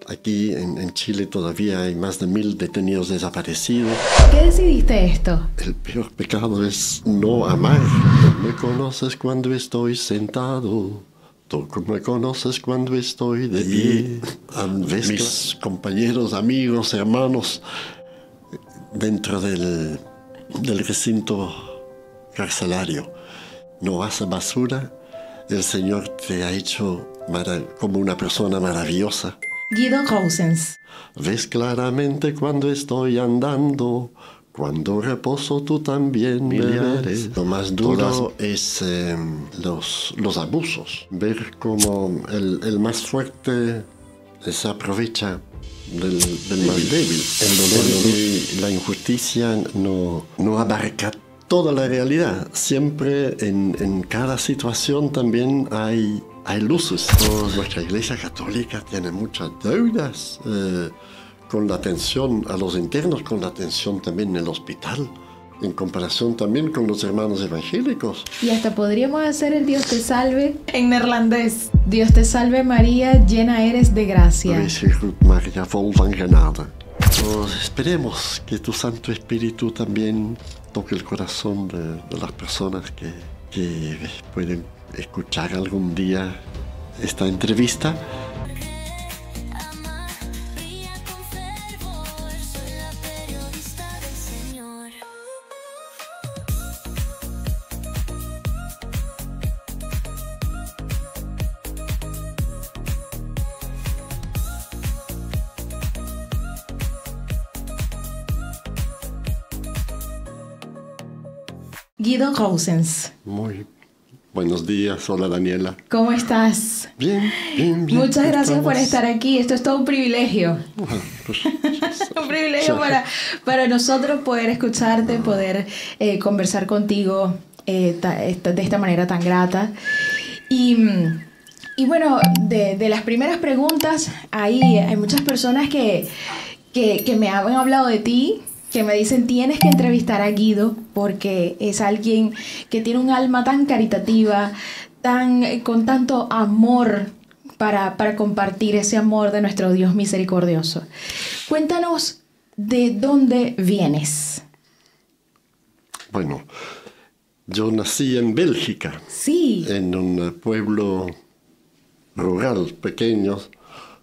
aquí en Chile todavía hay más de 1000 detenidos desaparecidos. ¿Por qué decidiste esto? El peor pecado es no amar. Tú me conoces cuando estoy sentado. Tú me conoces cuando estoy de pie. ¿Ves? Mis compañeros, amigos, hermanos, dentro del recinto carcelario, no hace basura. El Señor te ha hecho como una persona maravillosa. Guido Goossens. Ves claramente cuando estoy andando, cuando reposo tú también me verás. Lo más duro es los abusos. Ver cómo el más fuerte se aprovecha del más débil. El dolor y la injusticia no abarca toda la realidad. Siempre en cada situación también hay luces. Nuestra Iglesia Católica tiene muchas deudas con la atención a los internos, con la atención también en el hospital, en comparación también con los hermanos evangélicos. Y hasta podríamos hacer el Dios te salve en neerlandés. Dios te salve María, llena eres de gracia. Wees gegroet Maria, vol van genade. Esperemos que tu Santo Espíritu también toque el corazón de las personas que pueden escuchar algún día esta entrevista. Guido Goossens. Muy buenos días, hola Daniela. ¿Cómo estás? Bien, bien, bien. Muchas gracias por estar aquí. Esto es todo un privilegio. Bueno, pues, Un privilegio para nosotros poder escucharte, poder conversar contigo de esta manera tan grata. Y bueno, de las primeras preguntas, hay muchas personas que me han hablado de ti, que me dicen tienes que entrevistar a Guido porque es alguien que tiene un alma tan caritativa, con tanto amor para compartir ese amor de nuestro Dios misericordioso. Cuéntanos de dónde vienes. Bueno, yo nací en Bélgica. Sí. En un pueblo rural pequeño,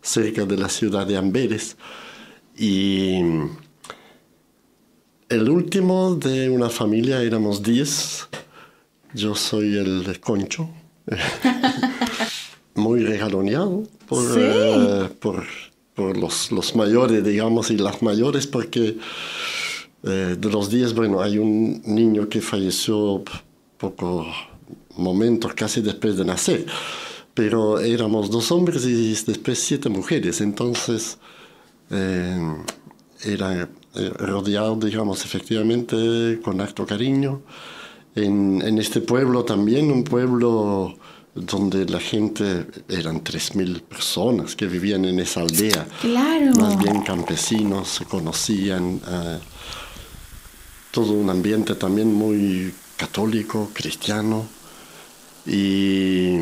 cerca de la ciudad de Amberes. Y el último de una familia, éramos 10. Yo soy el concho. Muy regaloneado por los mayores, digamos, y las mayores, porque de los 10, bueno, hay un niño que falleció pocos momentos, casi después de nacer. Pero éramos 2 hombres y después 7 mujeres. Entonces, era rodeado, digamos, efectivamente, con harto cariño. En este pueblo también, un pueblo donde la gente, eran 3000 personas que vivían en esa aldea. Claro. Más bien campesinos, se conocían. Todo un ambiente también muy católico, cristiano. Y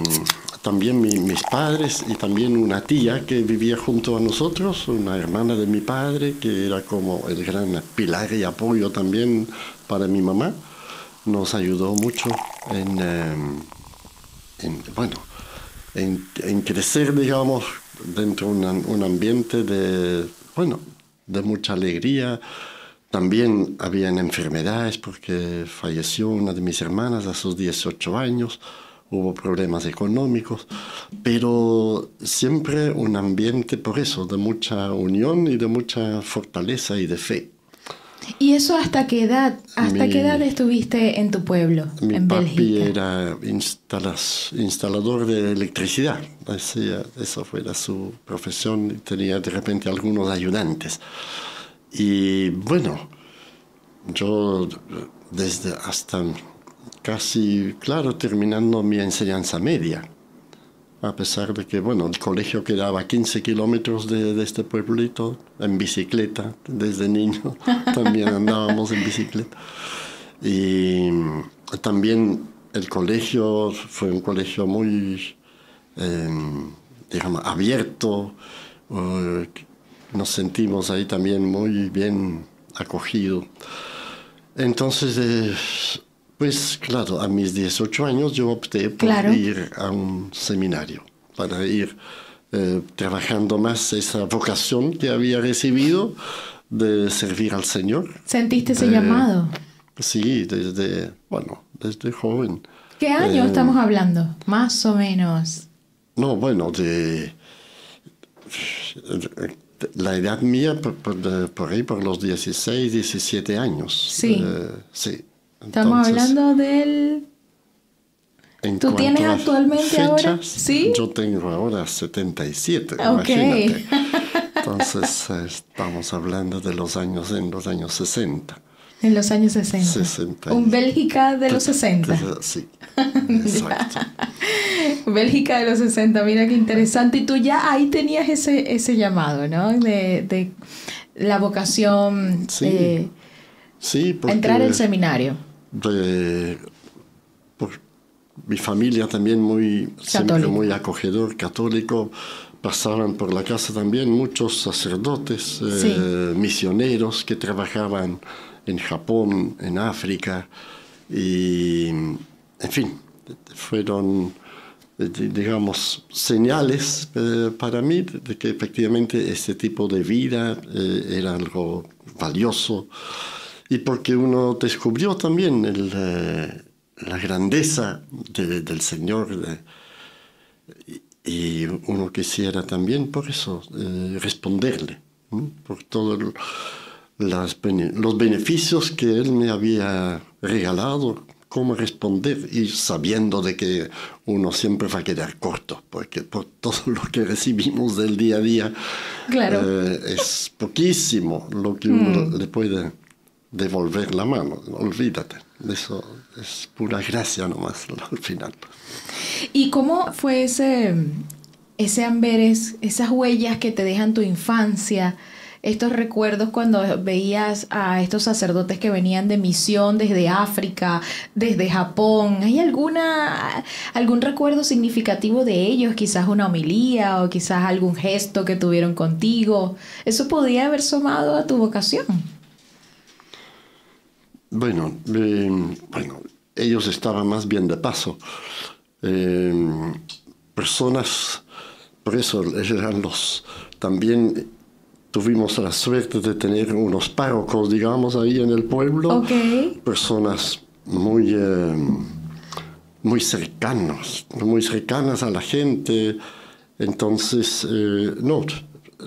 también mis padres y también una tía que vivía junto a nosotros, una hermana de mi padre, que era como el gran pilar y apoyo también para mi mamá. Nos ayudó mucho en crecer, digamos, dentro de un ambiente de mucha alegría. También habían enfermedades porque falleció una de mis hermanas a sus 18 años. Hubo problemas económicos, pero siempre un ambiente, por eso, de mucha unión y de mucha fortaleza y de fe. ¿Y eso hasta qué edad? ¿Qué edad estuviste en tu pueblo, en Bélgica? Mi papi era instalador de electricidad. Esa fue su profesión y tenía de repente algunos ayudantes. Y bueno, yo desde hasta casi, claro, terminando mi enseñanza media, a pesar de que, bueno, el colegio quedaba a 15 kilómetros de este pueblito, en bicicleta, desde niño, también andábamos en bicicleta. Y también el colegio fue un colegio muy, digamos, abierto, nos sentimos ahí también muy bien acogidos. Entonces, pues claro, a mis 18 años yo opté por ir a un seminario, para ir trabajando más esa vocación que había recibido de servir al Señor. ¿Sentiste ese llamado? Sí, desde joven. ¿Qué año estamos hablando? Más o menos. No, bueno, de la edad mía, por ahí, por los 16, 17 años. Sí. Sí. Estamos hablando del... ¿Tú tienes actualmente fechas, ahora? Sí. Yo tengo ahora 77, okay. Imagínate. Entonces, estamos hablando de en los años 60. En los años 60. Un Bélgica de los 60. Sí, exacto. Bélgica de los 60, mira qué interesante. Y tú ya ahí tenías ese llamado, ¿no? De la vocación, sí, porque entrar al seminario. Por mi familia también siempre muy acogedor, católico. Pasaban por la casa también muchos sacerdotes, misioneros que trabajaban en Japón, en África, y en fin, fueron, digamos, señales para mí de que efectivamente este tipo de vida era algo valioso, y porque uno descubrió también la grandeza del Señor, y uno quisiera también por eso responderle, por todos los beneficios que Él me había regalado, cómo responder, y sabiendo de que uno siempre va a quedar corto, porque por todo lo que recibimos del día a día, es poquísimo lo que uno le puede devolver la mano. Olvídate, eso es pura gracia nomás al final. ¿Y cómo fue ese Amberes, esas huellas que te dejan tu infancia, estos recuerdos cuando veías a estos sacerdotes que venían de misión desde África, desde Japón? ¿Hay algún recuerdo significativo de ellos? Quizás una homilía o quizás algún gesto que tuvieron contigo. ¿Eso podía haber sumado a tu vocación? Bueno, ellos estaban más bien de paso. Personas, por eso eran también tuvimos la suerte de tener unos párrocos, digamos, ahí en el pueblo. Okay. Personas muy cercanas a la gente. Entonces,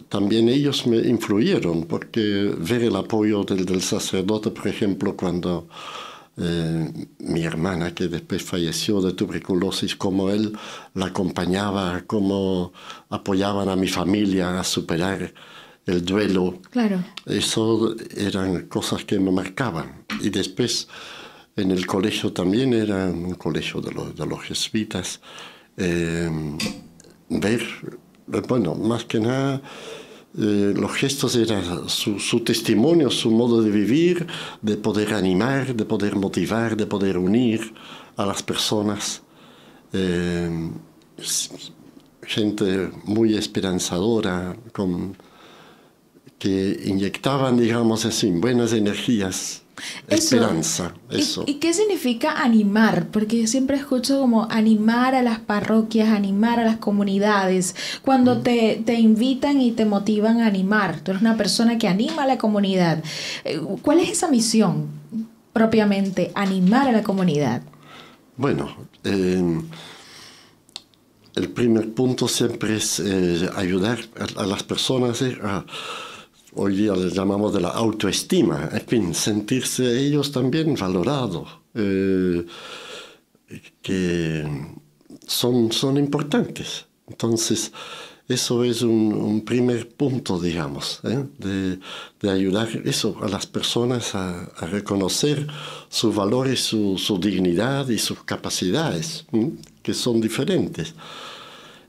también ellos me influyeron, porque ver el apoyo del sacerdote, por ejemplo, cuando mi hermana, que después falleció de tuberculosis, cómo él la acompañaba, cómo apoyaban a mi familia a superar el duelo. Claro. Eso eran cosas que me marcaban. Y después en el colegio también, era un colegio de los jesuitas, ver, más que nada, los gestos eran su testimonio, su modo de vivir, de poder animar, de poder motivar, de poder unir a las personas. Gente muy esperanzadora, que inyectaban, digamos así, buenas energías. Esperanza, eso. ¿Y qué significa animar? Porque yo siempre escucho como animar a las parroquias, animar a las comunidades. Cuando te invitan y te motivan a animar, tú eres una persona que anima a la comunidad. ¿Cuál es esa misión propiamente, animar a la comunidad? Bueno, el primer punto siempre es ayudar a las personas hoy día les llamamos de la autoestima, en fin, sentirse ellos también valorados, que son importantes. Entonces, eso es un primer punto, digamos, de ayudar a las personas a reconocer sus valores, su dignidad y sus capacidades, que son diferentes.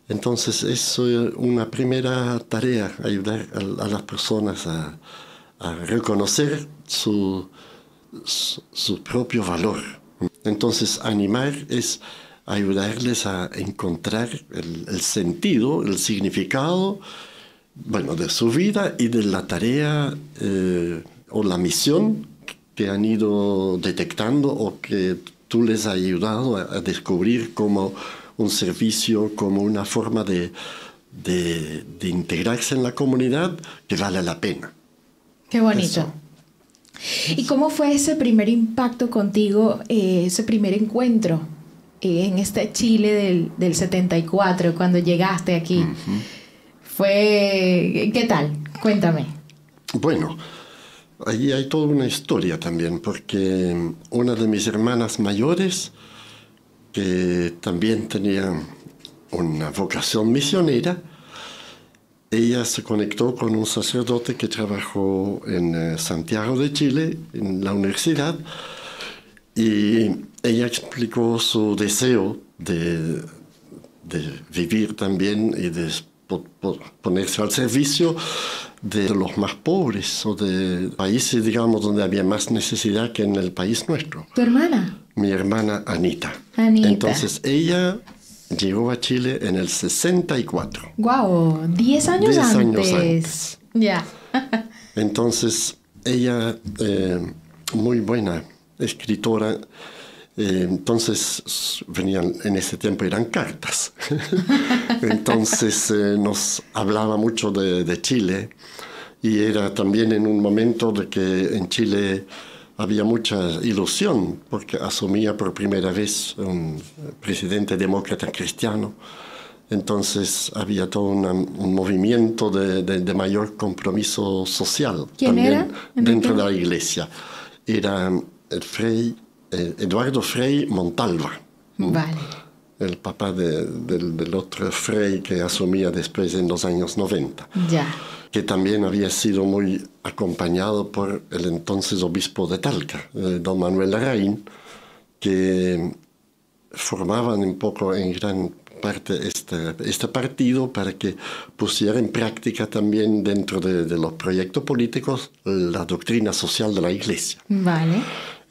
Entonces, eso es una primera tarea, ayudar a las personas a reconocer su propio valor. Entonces, animar es ayudarles a encontrar el sentido, el significado bueno, de su vida y de la tarea o la misión que han ido detectando o que tú les has ayudado a descubrir como un servicio, como una forma de integrarse en la comunidad que vale la pena. Qué bonito. Eso. ¿Y cómo fue ese primer impacto contigo, ese primer encuentro en este Chile del 74, cuando llegaste aquí? Uh-huh. ¿Qué tal? Cuéntame. Bueno, allí hay toda una historia también, porque una de mis hermanas mayores, que también tenía una vocación misionera, ella se conectó con un sacerdote que trabajó en Santiago de Chile, en la universidad, y ella explicó su deseo de vivir también y de ponerse al servicio de los más pobres o de países, digamos, donde había más necesidad que en el país nuestro. ¿Tu hermana? Mi hermana Anita. Anita. Entonces ella llegó a Chile en el 64. ¡Guau! 10 años 10 antes. años antes. Ya. Entonces ella, muy buena escritora, entonces venían, en ese tiempo eran cartas. Entonces nos hablaba mucho de Chile, y era también en un momento de que en Chile había mucha ilusión porque asumía por primera vez un presidente demócrata cristiano. Entonces había todo un movimiento de mayor compromiso social. ¿Quién también era? Dentro de la iglesia. Era el Frei Eduardo Frei Montalva. Vale. El papá del otro Frei que asumía después en los años 90. Ya. Que también había sido muy acompañado por el entonces obispo de Talca, don Manuel Larraín, que formaban un poco en gran parte este partido para que pusiera en práctica también dentro de los proyectos políticos la doctrina social de la Iglesia. Vale.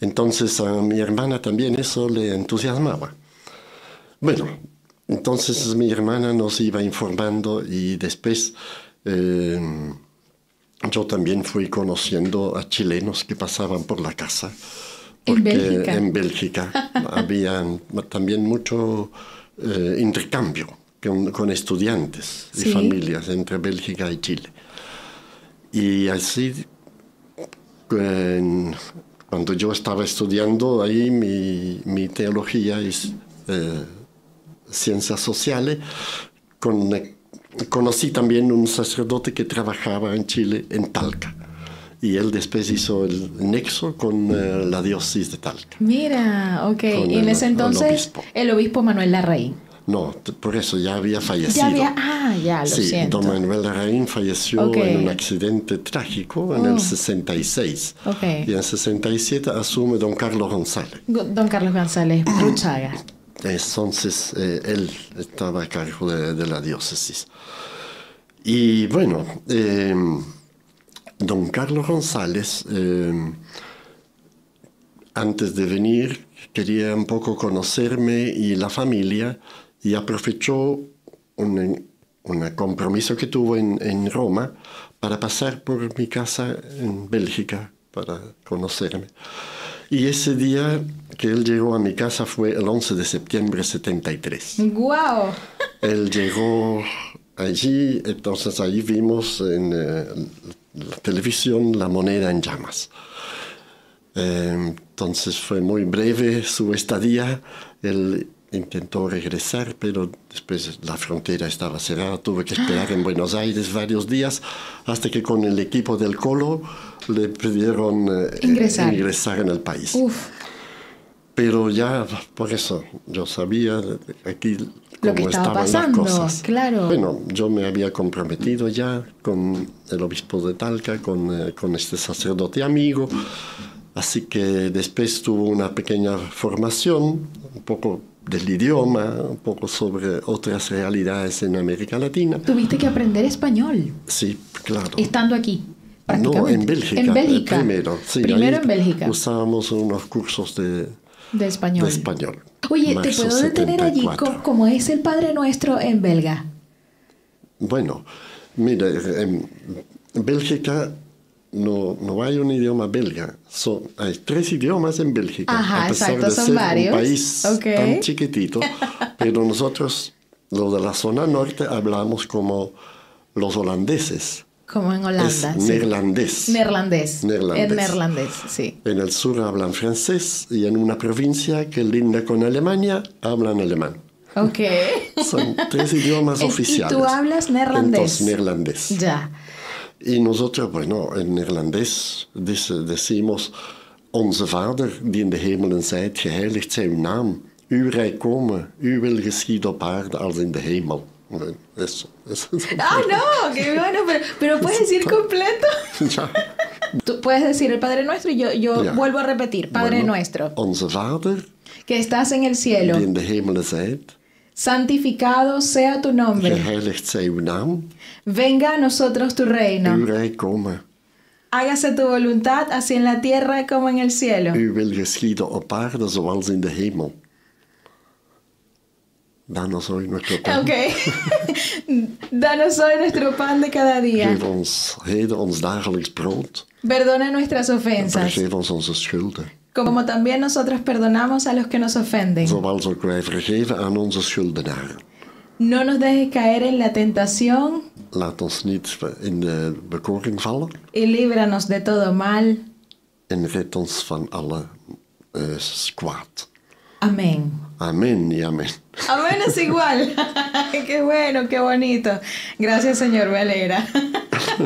Entonces a mi hermana también eso le entusiasmaba. Bueno, entonces mi hermana nos iba informando y después yo también fui conociendo a chilenos que pasaban por la casa. Porque en Bélgica había también mucho intercambio con estudiantes y familias entre Bélgica y Chile. Y así, cuando yo estaba estudiando ahí mi teología y ciencias sociales, conocí también un sacerdote que trabajaba en Chile, en Talca. Y él después hizo el nexo con la diócesis de Talca. Mira, ok. Y en ese entonces el obispo Manuel Larraín. No, por eso ya había fallecido. Ya lo siento. Don Manuel Larraín falleció en un accidente trágico en el 66. Okay. Y en el 67 asume don Carlos González. Don Carlos González Bruchaga. Entonces él estaba a cargo de la diócesis. Y bueno, don Carlos González, antes de venir, quería un poco conocerme y la familia, y aprovechó un compromiso que tuvo en Roma para pasar por mi casa en Bélgica para conocerme. Y ese día que él llegó a mi casa fue el 11 de septiembre de 73. ¡Guau! Él llegó allí, entonces ahí vimos en la televisión La moneda en llamas. Entonces fue muy breve su estadía. Él intentó regresar, pero después la frontera estaba cerrada. Tuve que esperar en Buenos Aires varios días hasta que con el equipo del Colo le pidieron ingresar en el país. Uf. Pero ya por eso yo sabía aquí lo que cómo estaba estaban pasando, las cosas. Claro. Bueno, yo me había comprometido ya con el obispo de Talca, con este sacerdote amigo. Así que después tuvo una pequeña formación, un poco del idioma, un poco sobre otras realidades en América Latina. Tuviste que aprender español. Sí, claro. Estando aquí, prácticamente. No, en Bélgica. En Bélgica. Primero, sí. Primero en Bélgica. Usábamos unos cursos de español. Oye, Marzo ¿te puedo detener allí? ¿Cómo es el Padre Nuestro en belga? Bueno, Mira, en Bélgica no hay un idioma belga. Hay 3 idiomas en Bélgica. Ajá, a pesar exacto, de son ser varios. un país tan chiquitito. Pero nosotros, los de la zona norte, hablamos como los holandeses. Como en Holanda. Es sí. neerlandés. Neerlandés. Neerlandés. En neerlandés, sí. En el sur hablan francés y en una provincia que linda con Alemania hablan alemán. Ok. Son 3 idiomas oficiales. ¿Y tú hablas neerlandés? Entonces, neerlandés. Ya. Y nosotros, bueno, en neerlandés decimos: Onze Vader, die in de hemelen zijt, geheiligd zij uw naam. Uw rijk komen, uw wil geschieden op aarde als in de hemel. Eso. Ah, no, qué bueno, pero puedes decir completo. Ja. Tú puedes decir el Padre Nuestro y yo Ja. vuelvo a repetir, Padre Bueno, Nuestro, Onze Vader, que estás en el cielo, die in de hemelen zijt, santificado sea tu nombre, geheiligd zij uw naam. venga a nosotros tu Uw reino, rijk komen, hágase tu voluntad así en la tierra como en el cielo. uw wil geschieden op aarde zoals in de hemel. Danos hoy nuestro pan. Ok. Danos hoy nuestro pan de cada día. Geef ons heden ons dagelijks brood. Perdona nuestras ofensas, Vergeef ons onze schulden. como también nosotros perdonamos a los que nos ofenden. Zoals ook wij vergeven aan onze schuldenaren. No nos dejes caer en la tentación Laat ons niet in de bekoring vallen. y líbranos de todo mal. En red ons van alle kwaad. Amén. Amén y amén. Amén es igual. Qué bueno, qué bonito. Gracias, Señor, me alegra.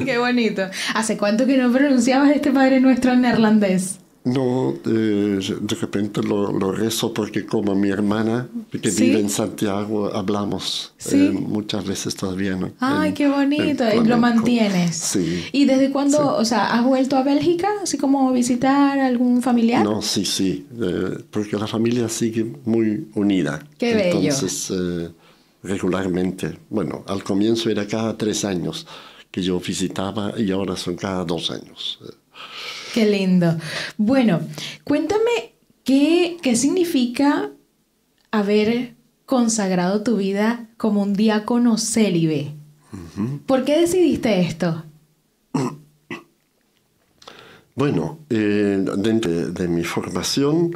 Qué bonito. ¿Hace cuánto que no pronunciabas este Padre Nuestro en neerlandés? No, de repente lo rezo porque como mi hermana que ¿Sí? vive en Santiago hablamos ¿Sí? Muchas veces todavía, ¿no? Ay, qué bonito. Y lo flamenco. mantienes. Sí. ¿Y desde cuándo, Sí. o sea, has vuelto a Bélgica? Así como visitar a algún familiar. No, sí, porque la familia sigue muy unida. Qué bello. Entonces, regularmente, bueno, al comienzo era cada 3 años que yo visitaba y ahora son cada 2 años. Qué lindo. Bueno, cuéntame qué significa haber consagrado tu vida como un diácono célibe. ¿Por qué decidiste esto? Bueno, dentro de mi formación,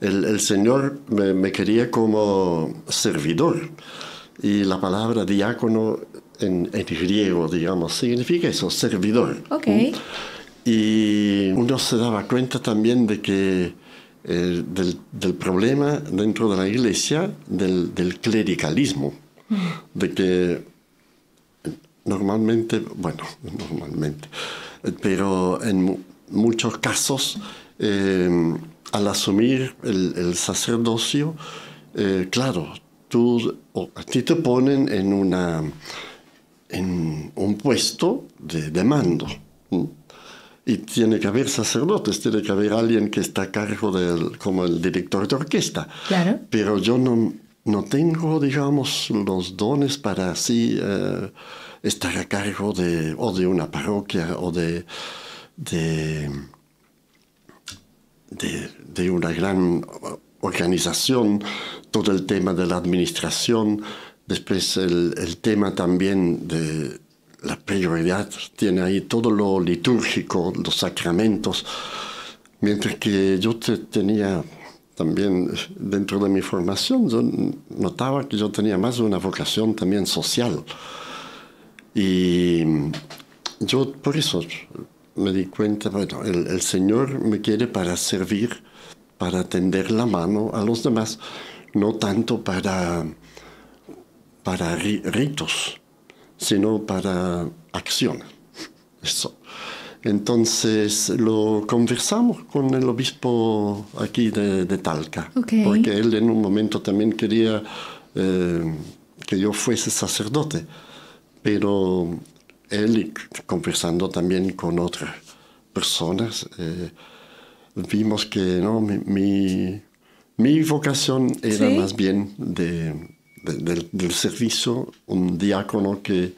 el Señor me quería como servidor. Y la palabra diácono en griego, digamos, significa eso, servidor. Ok. Y uno se daba cuenta también de que del problema dentro de la iglesia, del clericalismo, de que normalmente, pero en muchos casos, al asumir el sacerdocio, claro, a ti te ponen en un puesto de mando. Y tiene que haber sacerdotes, tiene que haber alguien que está a cargo como el director de orquesta. Claro. Pero yo no tengo, digamos, los dones para así estar a cargo de una parroquia o de una gran organización, todo el tema de la administración, después el tema también de la prioridad, tiene ahí todo lo litúrgico, los sacramentos, mientras que yo tenía también dentro de mi formación, yo notaba que yo tenía más una vocación también social. Y yo por eso me di cuenta, bueno, el Señor me quiere para servir, para tender la mano a los demás, no tanto para ritos, sino para acción. Eso. Entonces lo conversamos con el obispo aquí de Talca, Okay. porque él en un momento también quería que yo fuese sacerdote, pero él, y conversando también con otras personas, vimos que no, mi vocación era ¿Sí? más bien del servicio, un diácono que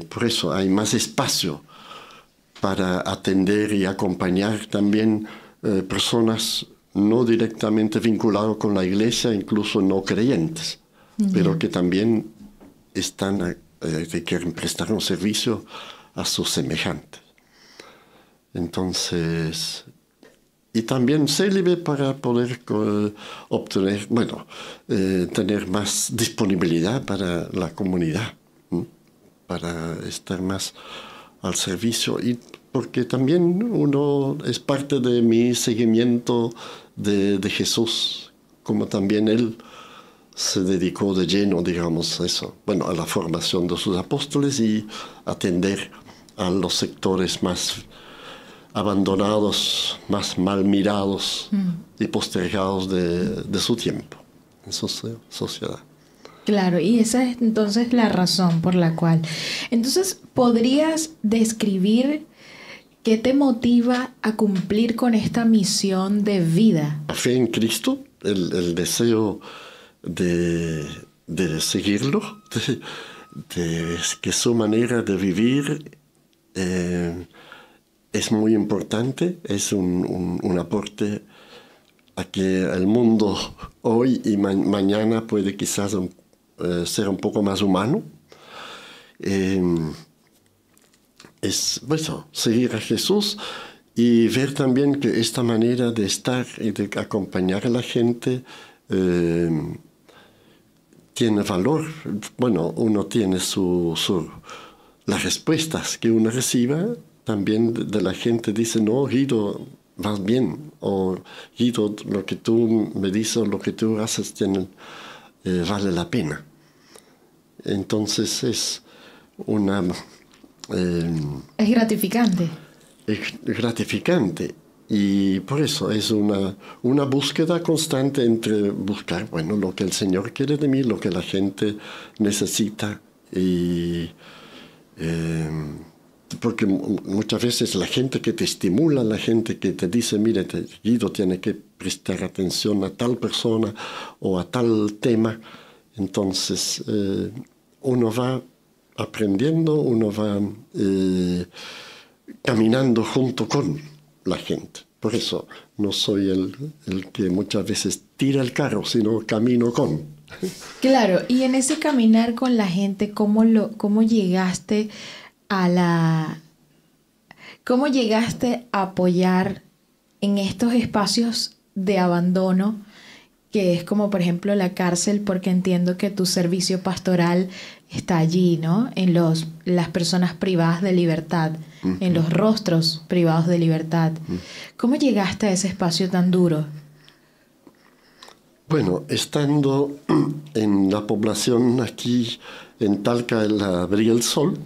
por eso hay más espacio para atender y acompañar también personas no directamente vinculadas con la iglesia, incluso no creyentes, pero que también que quieren prestar un servicio a sus semejantes. Entonces, y también célibe para poder obtener, tener más disponibilidad para la comunidad, para estar más al servicio, y porque también uno es parte de mi seguimiento de Jesús, como también él se dedicó de lleno, digamos, a la formación de sus apóstoles y atender a los sectores más abandonados, más mal mirados y postergados de su tiempo en su sociedad. Claro, y esa es entonces la razón por la cual. Entonces, ¿podrías describir qué te motiva a cumplir con esta misión de vida? La fe en Cristo, el deseo de seguirlo, que su manera de vivir es muy importante, es un aporte a que el mundo hoy y mañana puede quizás ser un poco más humano. Es seguir a Jesús y ver también que esta manera de estar y de acompañar a la gente tiene valor. Uno tiene las respuestas que uno reciba también de la gente. Dice, no, Guido, vas bien, o Guido, lo que tú me dices, lo que tú haces vale la pena. Entonces es gratificante. Es gratificante, y por eso es una búsqueda constante entre buscar, lo que el Señor quiere de mí, lo que la gente necesita, y porque muchas veces la gente que te estimula, la gente que te dice, mire, Guido tiene que prestar atención a tal persona o a tal tema, entonces uno va aprendiendo, uno va caminando junto con la gente. Por eso no soy el que muchas veces tira el carro, sino camino con. Claro, y en ese caminar con la gente, ¿cómo llegaste ¿cómo llegaste a apoyar en estos espacios de abandono, que es como por ejemplo la cárcel? Porque entiendo que tu servicio pastoral está allí, ¿no? En las personas privadas de libertad, en los rostros privados de libertad. ¿Cómo llegaste a ese espacio tan duro? Estando en la población aquí en Talca, en la Bría del Sol,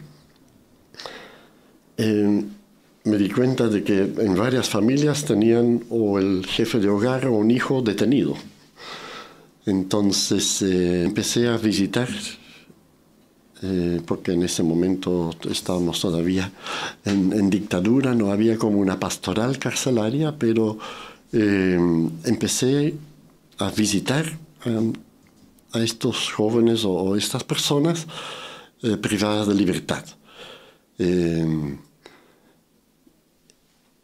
me di cuenta de que en varias familias tenían o el jefe de hogar o un hijo detenido. Entonces empecé a visitar, porque en ese momento estábamos todavía en dictadura, no había como una pastoral carcelaria, pero empecé a visitar a estos jóvenes o estas personas privadas de libertad.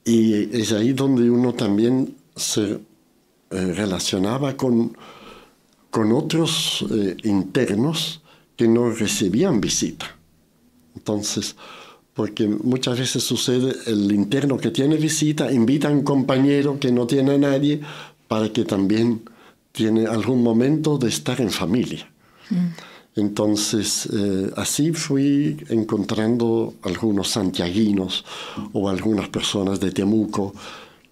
Y es ahí donde uno también se relacionaba con otros internos que no recibían visita. Entonces, porque muchas veces sucede, el interno que tiene visita invita a un compañero que no tiene a nadie para que también tiene algún momento de estar en familia. Entonces, así fui encontrando algunos santiaguinos o algunas personas de Temuco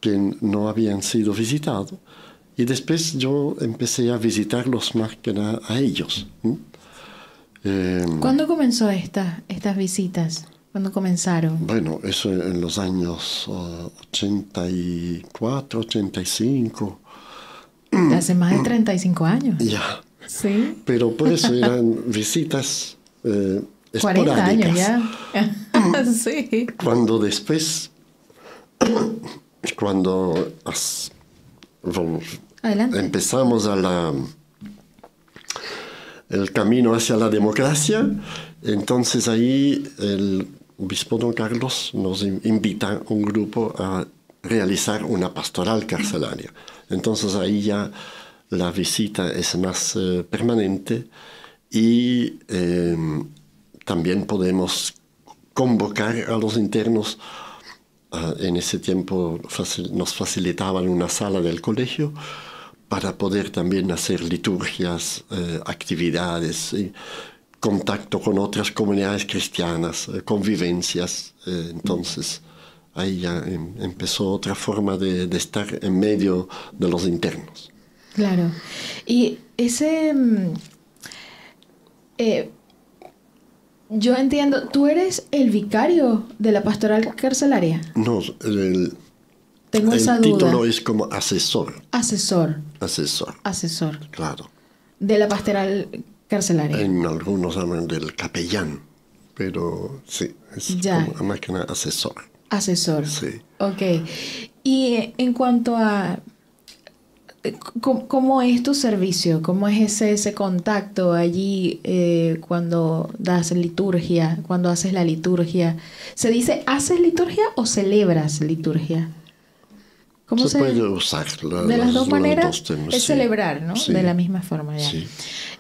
que no habían sido visitados. Y después yo empecé a visitarlos más que nada a ellos. ¿Cuándo comenzó estas visitas? ¿Cuándo comenzaron? Eso en los años 84, 85. Hace más de 35 años. Ya. Sí. Pero por eso eran visitas esporádicas. 40 años ya. Sí. Cuando después, Adelante. empezamos el camino hacia la democracia, entonces ahí el obispo don Carlos nos invita a un grupo a realizar una pastoral carcelaria. Entonces ahí ya la visita es más permanente y también podemos convocar a los internos. En ese tiempo nos facilitaban una sala del colegio para poder también hacer liturgias, actividades, contacto con otras comunidades cristianas, convivencias. Entonces, ahí ya empezó otra forma de estar en medio de los internos. Claro. Y ese... yo entiendo, ¿tú eres el vicario de la pastoral carcelaria? No, tengo esa duda. El título es como asesor. Asesor. Asesor, claro. De la pastoral carcelaria. En algunos hablan del capellán, pero sí, es como más que nada asesor. Asesor. Sí. Ok. Y en cuanto a... ¿Cómo es tu servicio? ¿Cómo es ese contacto allí cuando das liturgia, cuando haces la liturgia? ¿Se dice haces liturgia o celebras liturgia? ¿Cómo se puede usar de las dos maneras? Temas, es sí. Celebrar, ¿no? Sí. De la misma forma, ya. Sí.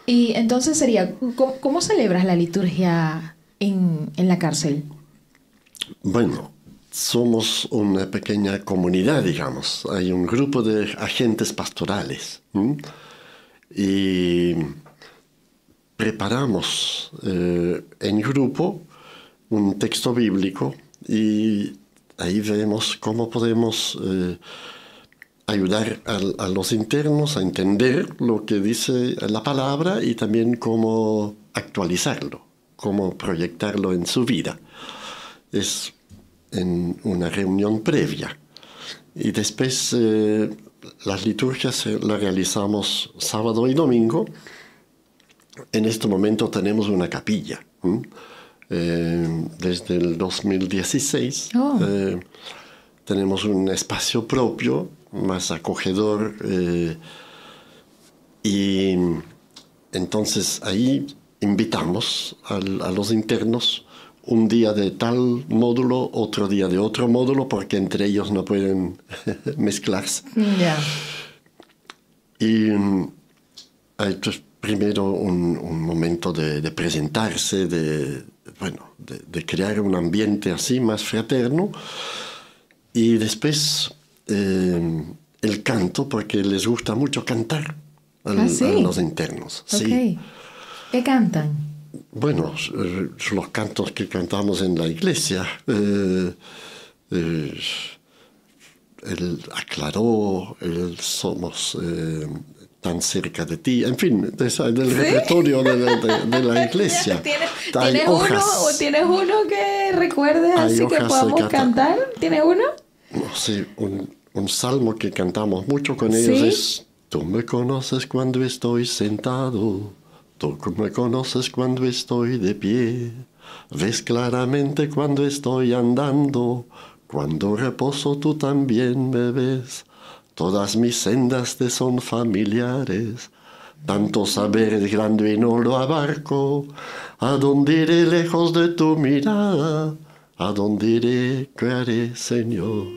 Y entonces sería, ¿cómo celebras la liturgia en la cárcel? Bueno, somos una pequeña comunidad, digamos. Hay un grupo de agentes pastorales. Y preparamos en grupo un texto bíblico y ahí vemos cómo podemos ayudar a los internos a entender lo que dice la palabra y también cómo actualizarlo, cómo proyectarlo en su vida. Es en una reunión previa. Y después las liturgias las realizamos sábado y domingo. En este momento tenemos una capilla. Desde el 2016 tenemos un espacio propio, más acogedor. Y entonces ahí invitamos a los internos un día de tal módulo, otro día de otro módulo, porque entre ellos no pueden mezclarse. Yeah. Y hay pues, primero un momento de presentarse, de crear un ambiente así más fraterno. Y después el canto, porque les gusta mucho cantar a los internos. Okay. Sí. ¿Qué cantan? Bueno, los cantos que cantamos en la iglesia, el aclaró, el somos tan cerca de ti, en fin, del repertorio de la iglesia. ¿Tienes uno que recuerdes así que podamos cantar? ¿Tienes uno? No sé, un salmo que cantamos mucho con ellos es: tú me conoces cuando estoy sentado. Tú me conoces cuando estoy de pie, ves claramente cuando estoy andando, cuando reposo tú también me ves, todas mis sendas te son familiares, tanto saber es grande y no lo abarco, ¿a dónde iré lejos de tu mirada? ¿A dónde iré? ¿Qué haré, Señor?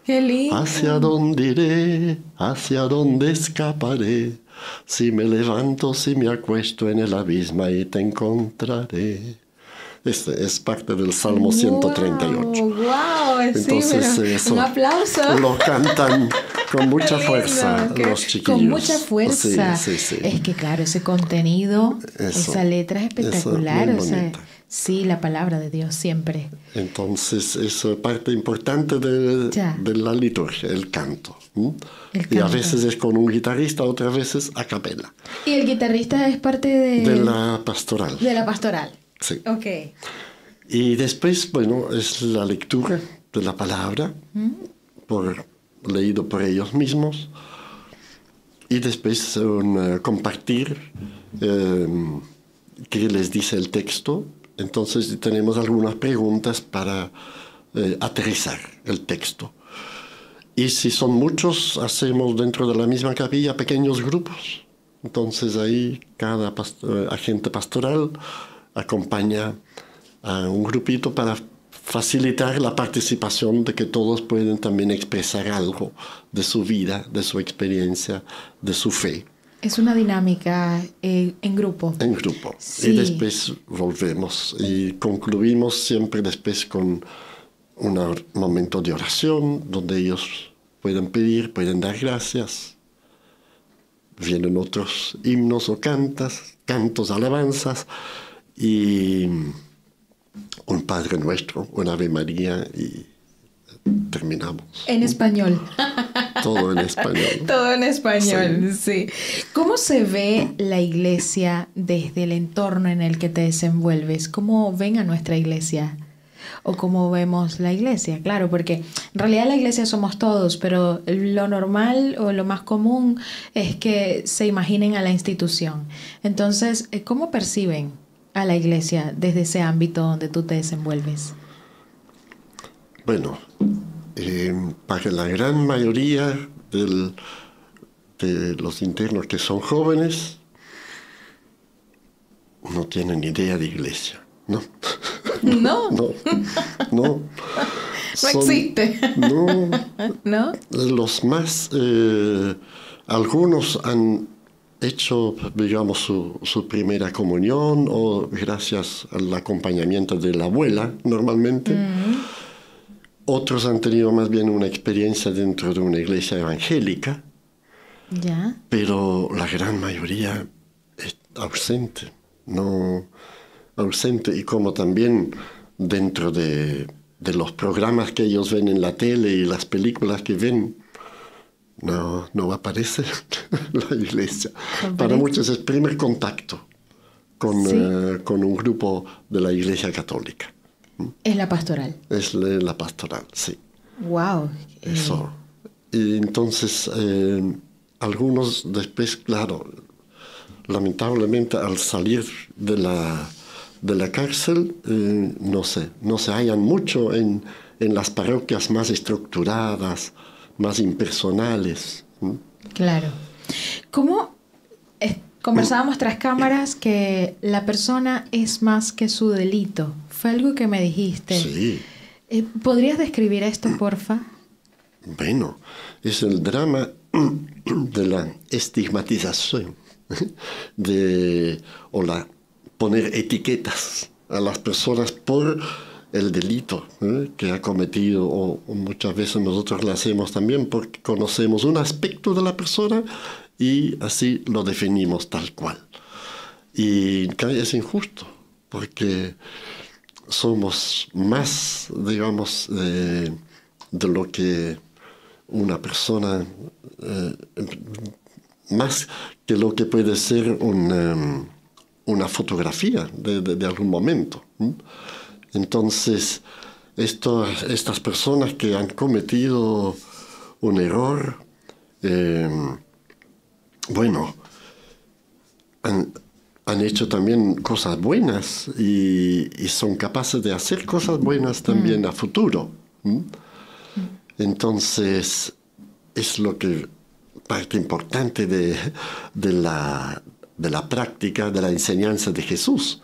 ¡Qué lindo! ¿Hacia dónde iré? ¿Hacia dónde escaparé? Si me levanto, si me acuesto en el abismo, ahí te encontraré. Este es parte del Salmo 138. ¡Wow! Entonces, sí, eso un aplauso. Lo cantan con mucha fuerza los chiquillos. Con mucha fuerza. Sí. Es que claro, ese contenido, esa letra es espectacular. O sea, sí, la palabra de Dios siempre. Entonces, eso es parte importante de la liturgia, el canto. Y a veces es con un guitarrista, otras veces a capela. ¿Y el guitarrista es parte de la pastoral? De la pastoral. Sí. Ok. Y después, bueno, es la lectura de la palabra, leído por ellos mismos. Y después compartir qué les dice el texto. Entonces tenemos algunas preguntas para aterrizar el texto. Y si son muchos, hacemos dentro de la misma capilla pequeños grupos. Entonces ahí cada agente pastoral acompaña a un grupito para facilitar la participación de que todos pueden también expresar algo de su vida, de su experiencia, de su fe. Es una dinámica en grupo. En grupo. Sí. Y después volvemos y concluimos siempre después con un momento de oración donde ellos pueden pedir, pueden dar gracias. Vienen otros himnos o cantos, alabanzas y un Padre Nuestro, un Ave María y terminamos. En español. Todo en español. Todo en español, sí. ¿Cómo se ve la iglesia desde el entorno en el que te desenvuelves? ¿Cómo ven a nuestra iglesia? ¿O cómo vemos la iglesia? Claro, porque en realidad la iglesia somos todos, pero lo normal o lo más común es que se imaginen a la institución. Entonces, ¿cómo perciben a la iglesia desde ese ámbito donde tú te desenvuelves? Bueno, para la gran mayoría de los internos que son jóvenes, no tienen idea de iglesia, ¿no? No. No. No Existe. No. ¿No? Los más, algunos han hecho, digamos, su primera comunión o gracias al acompañamiento de la abuela, normalmente. Otros han tenido más bien una experiencia dentro de una iglesia evangélica, Ya. pero la gran mayoría es ausente, no ausente. Y como también dentro de los programas que ellos ven en la tele y las películas que ven, no aparece la iglesia. Para muchos es el primer contacto con un grupo de la iglesia católica. Es la pastoral. Es la pastoral, sí. Wow. Eso. Y entonces, algunos después, claro, lamentablemente al salir de la cárcel, no se hallan mucho en las parroquias más estructuradas, más impersonales. Claro. ¿Cómo conversábamos tras cámaras que la persona es más que su delito? Fue algo que me dijiste. Sí. ¿Podrías describir esto, porfa? Bueno, es el drama de la estigmatización, poner etiquetas a las personas por el delito que ha cometido, o muchas veces nosotros lo hacemos también porque conocemos un aspecto de la persona y así lo definimos tal cual. Y es injusto porque somos más, digamos, de lo que una persona, más que lo que puede ser una fotografía de algún momento. Entonces, estas personas que han cometido un error, bueno, han hecho también cosas buenas y son capaces de hacer cosas buenas también a futuro. Entonces, es lo que parte importante de la práctica, de la enseñanza de Jesús,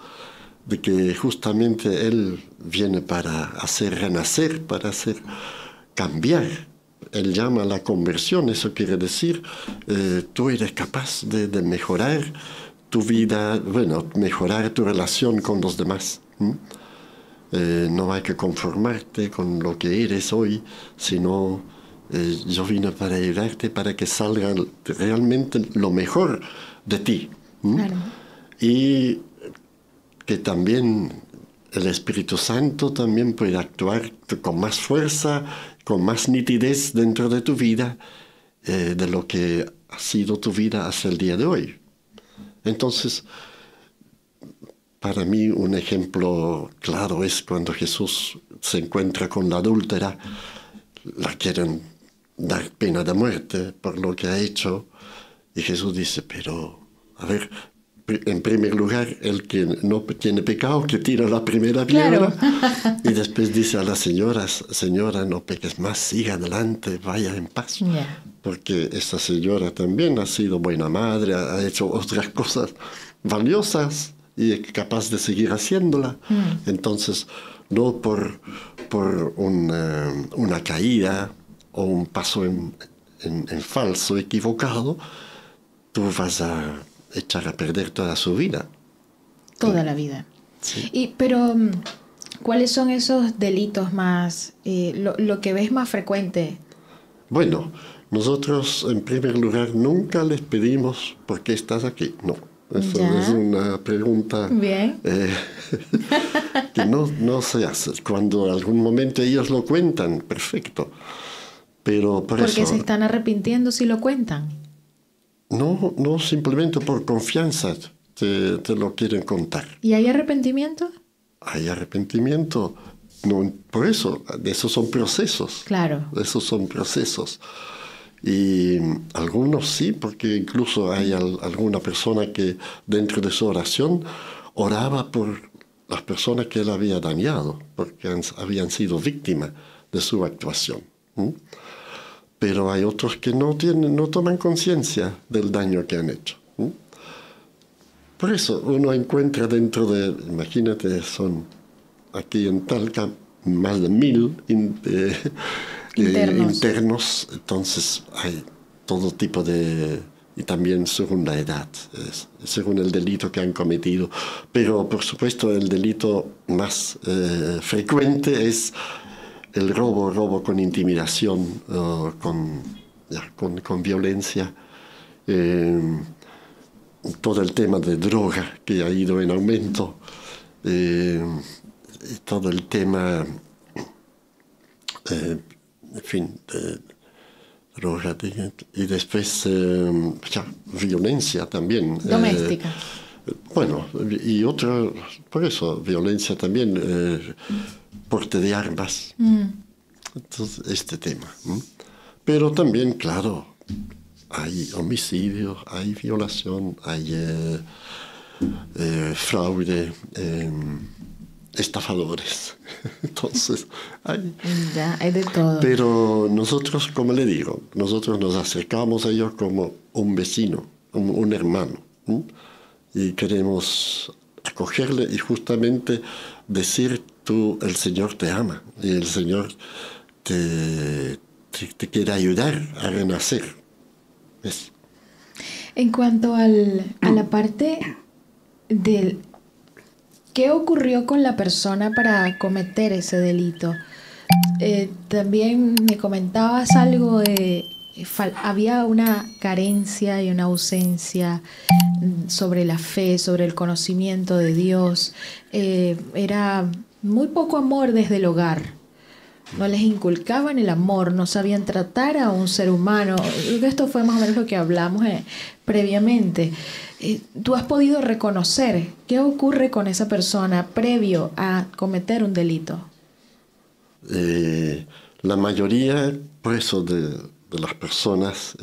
de que justamente Él viene para hacer renacer, para hacer cambiar. Él llama a la conversión, eso quiere decir, tú eres capaz de mejorar tu vida, bueno, mejorar tu relación con los demás. No hay que conformarte con lo que eres hoy, sino yo vine para ayudarte para que salga realmente lo mejor de ti. Claro. Y que también el Espíritu Santo también puede actuar con más fuerza, con más nitidez dentro de tu vida, de lo que ha sido tu vida hasta el día de hoy. Entonces, para mí un ejemplo claro es cuando Jesús se encuentra con la adúltera, la quieren dar pena de muerte por lo que ha hecho, y Jesús dice, pero, a ver, en primer lugar, el que no tiene pecado, que tira la primera piedra. Claro. Y después dice a las señoras, señora, no peques más, siga adelante, vaya en paz. Yeah. Porque esta señora también ha sido buena madre, ha hecho otras cosas valiosas y es capaz de seguir haciéndola. Entonces, no por una caída o un paso en falso, equivocado, tú vas a echar a perder toda su vida. Toda la vida. Sí. Pero, ¿cuáles son esos delitos más, lo que ves más frecuente? Bueno, nosotros en primer lugar nunca les pedimos ¿por qué estás aquí? No, eso Ya. es una pregunta Bien. que no se hace. Cuando en algún momento ellos lo cuentan, perfecto. Pero por Porque eso, se están arrepintiendo si lo cuentan. no simplemente por confianza te lo quieren contar. ¿Y hay arrepentimiento? Hay arrepentimiento. No, por eso, esos son procesos. Claro. Esos son procesos. Y algunos sí, porque incluso hay alguna persona que dentro de su oración oraba por las personas que él había dañado, porque habían sido víctimas de su actuación. Pero hay otros que no toman conciencia del daño que han hecho. Por eso uno encuentra dentro de, imagínate, son aquí en Talca más de 1000 internos, entonces hay todo tipo de, y también según la edad, según el delito que han cometido, pero por supuesto el delito más frecuente es el robo con intimidación, con violencia, todo el tema de droga que ha ido en aumento, todo el tema, en fin, de droga y después violencia también. Doméstica. Bueno, y otra, por eso, violencia también, porte de armas. Entonces, este tema. Pero también, claro, hay homicidio, hay violación, hay fraude, estafadores. Entonces, hay de todo. Pero nosotros, como le digo, nosotros nos acercamos a ellos como un vecino, un hermano. Y queremos acogerle y justamente decir tú, el Señor te ama y el Señor te quiere ayudar a renacer. ¿Ves? En cuanto a la parte del qué ocurrió con la persona para cometer ese delito, también me comentabas algo de había una carencia y una ausencia sobre la fe, sobre el conocimiento de Dios. Era muy poco amor desde el hogar. No les inculcaban el amor, no sabían tratar a un ser humano. Esto fue más o menos lo que hablamos previamente. ¿Tú has podido reconocer qué ocurre con esa persona previo a cometer un delito? La mayoría, por eso, de las personas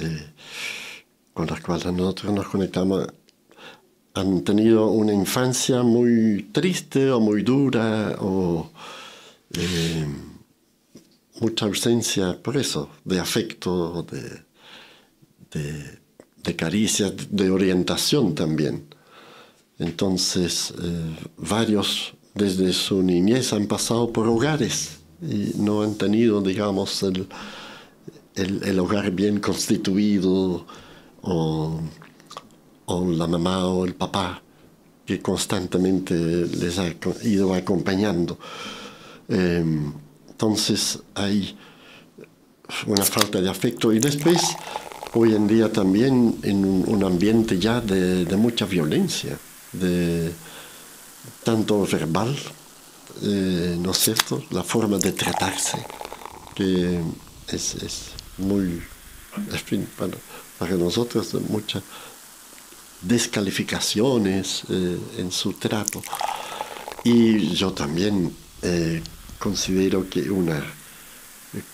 con las cuales nosotros nos conectamos han tenido una infancia muy triste o muy dura o mucha ausencia, por eso, de afecto, de caricias, de orientación también. Entonces, varios desde su niñez han pasado por hogares y no han tenido, digamos, el hogar bien constituido o la mamá o el papá que constantemente les ha ido acompañando. Entonces hay una falta de afecto y después hoy en día también en un ambiente ya de mucha violencia, tanto verbal, ¿no es cierto? La forma de tratarse que es muy, en fin, para nosotros muchas descalificaciones en su trato. Y yo también considero que una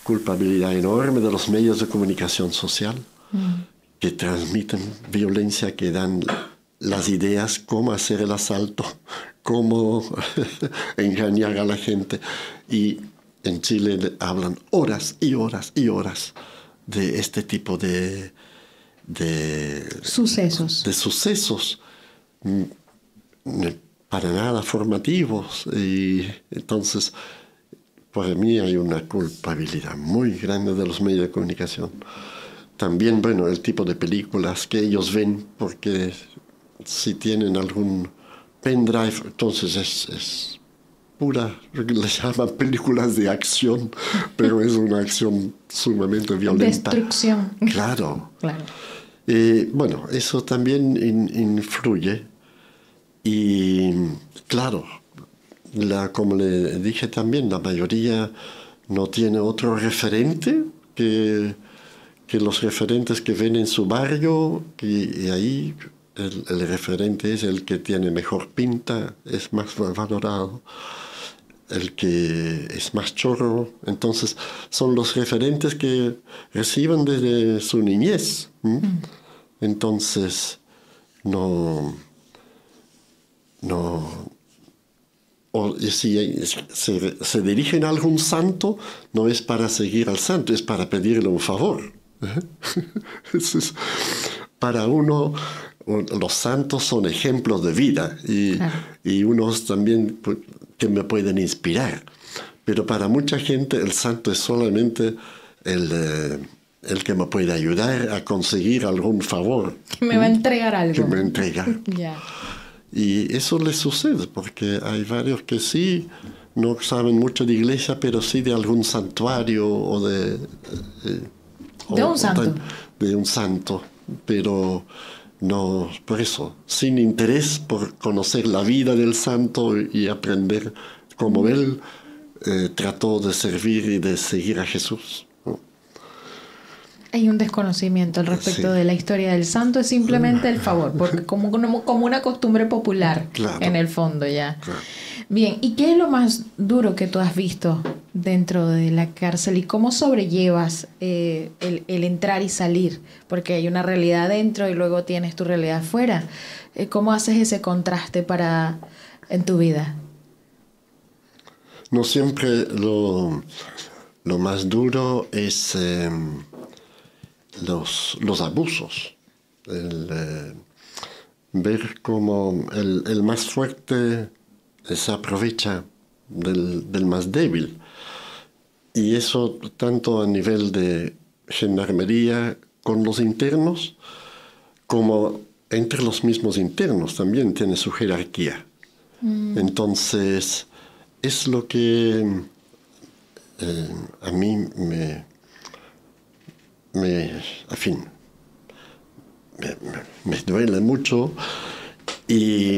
culpabilidad enorme de los medios de comunicación social que transmiten violencia, que dan las ideas cómo hacer el asalto, cómo engañar a la gente. Y en Chile hablan horas y horas y horas de este tipo de sucesos. De sucesos para nada formativos. Y entonces, para mí hay una culpabilidad muy grande de los medios de comunicación también, bueno, el tipo de películas que ellos ven, porque si tienen algún pendrive, entonces es pura, le llaman películas de acción, pero es una acción sumamente violenta. Destrucción. Claro. Claro. Bueno, eso también influye. Y claro, como le dije también, la mayoría no tiene otro referente que los referentes que ven en su barrio, y ahí el referente es el que tiene mejor pinta, es más valorado, el que es más chorro. Entonces son los referentes que reciben desde su niñez. Entonces no, o si se dirigen a algún santo, no es para seguir al santo, es para pedirle un favor. Para uno, los santos son ejemplos de vida y unos también que me pueden inspirar. Pero para mucha gente el santo es solamente el que me puede ayudar a conseguir algún favor. Que me va a entregar algo. Que me entrega. Ya. Y eso les sucede, porque hay varios que sí no saben mucho de iglesia, pero sí de algún santuario o de un santo. De un santo, pero no, por eso, sin interés por conocer la vida del santo y aprender cómo él trató de servir y de seguir a Jesús. Hay un desconocimiento al respecto de la historia del santo, es simplemente el favor, porque como una costumbre popular, claro, en el fondo ya. Claro. Bien, ¿y qué es lo más duro que tú has visto dentro de la cárcel y cómo sobrellevas el entrar y salir? Porque hay una realidad dentro y luego tienes tu realidad afuera. ¿Cómo haces ese contraste en tu vida? No siempre lo más duro es los abusos. Ver cómo el más fuerte se aprovecha del más débil. Y eso tanto a nivel de gendarmería con los internos, como entre los mismos internos también tiene su jerarquía. Entonces, es lo que a mí me duele mucho. Y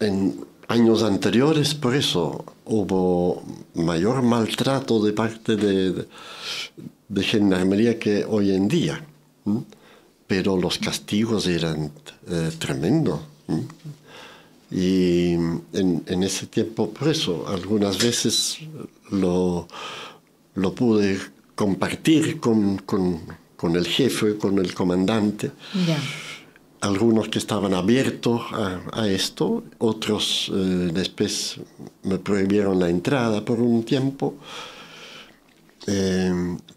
en años anteriores, por eso, hubo mayor maltrato de parte de gendarmería que hoy en día. Pero los castigos eran tremendos. Y en ese tiempo, por eso, algunas veces lo pude compartir con el jefe, con el comandante. Yeah. Algunos que estaban abiertos a esto, otros después me prohibieron la entrada por un tiempo.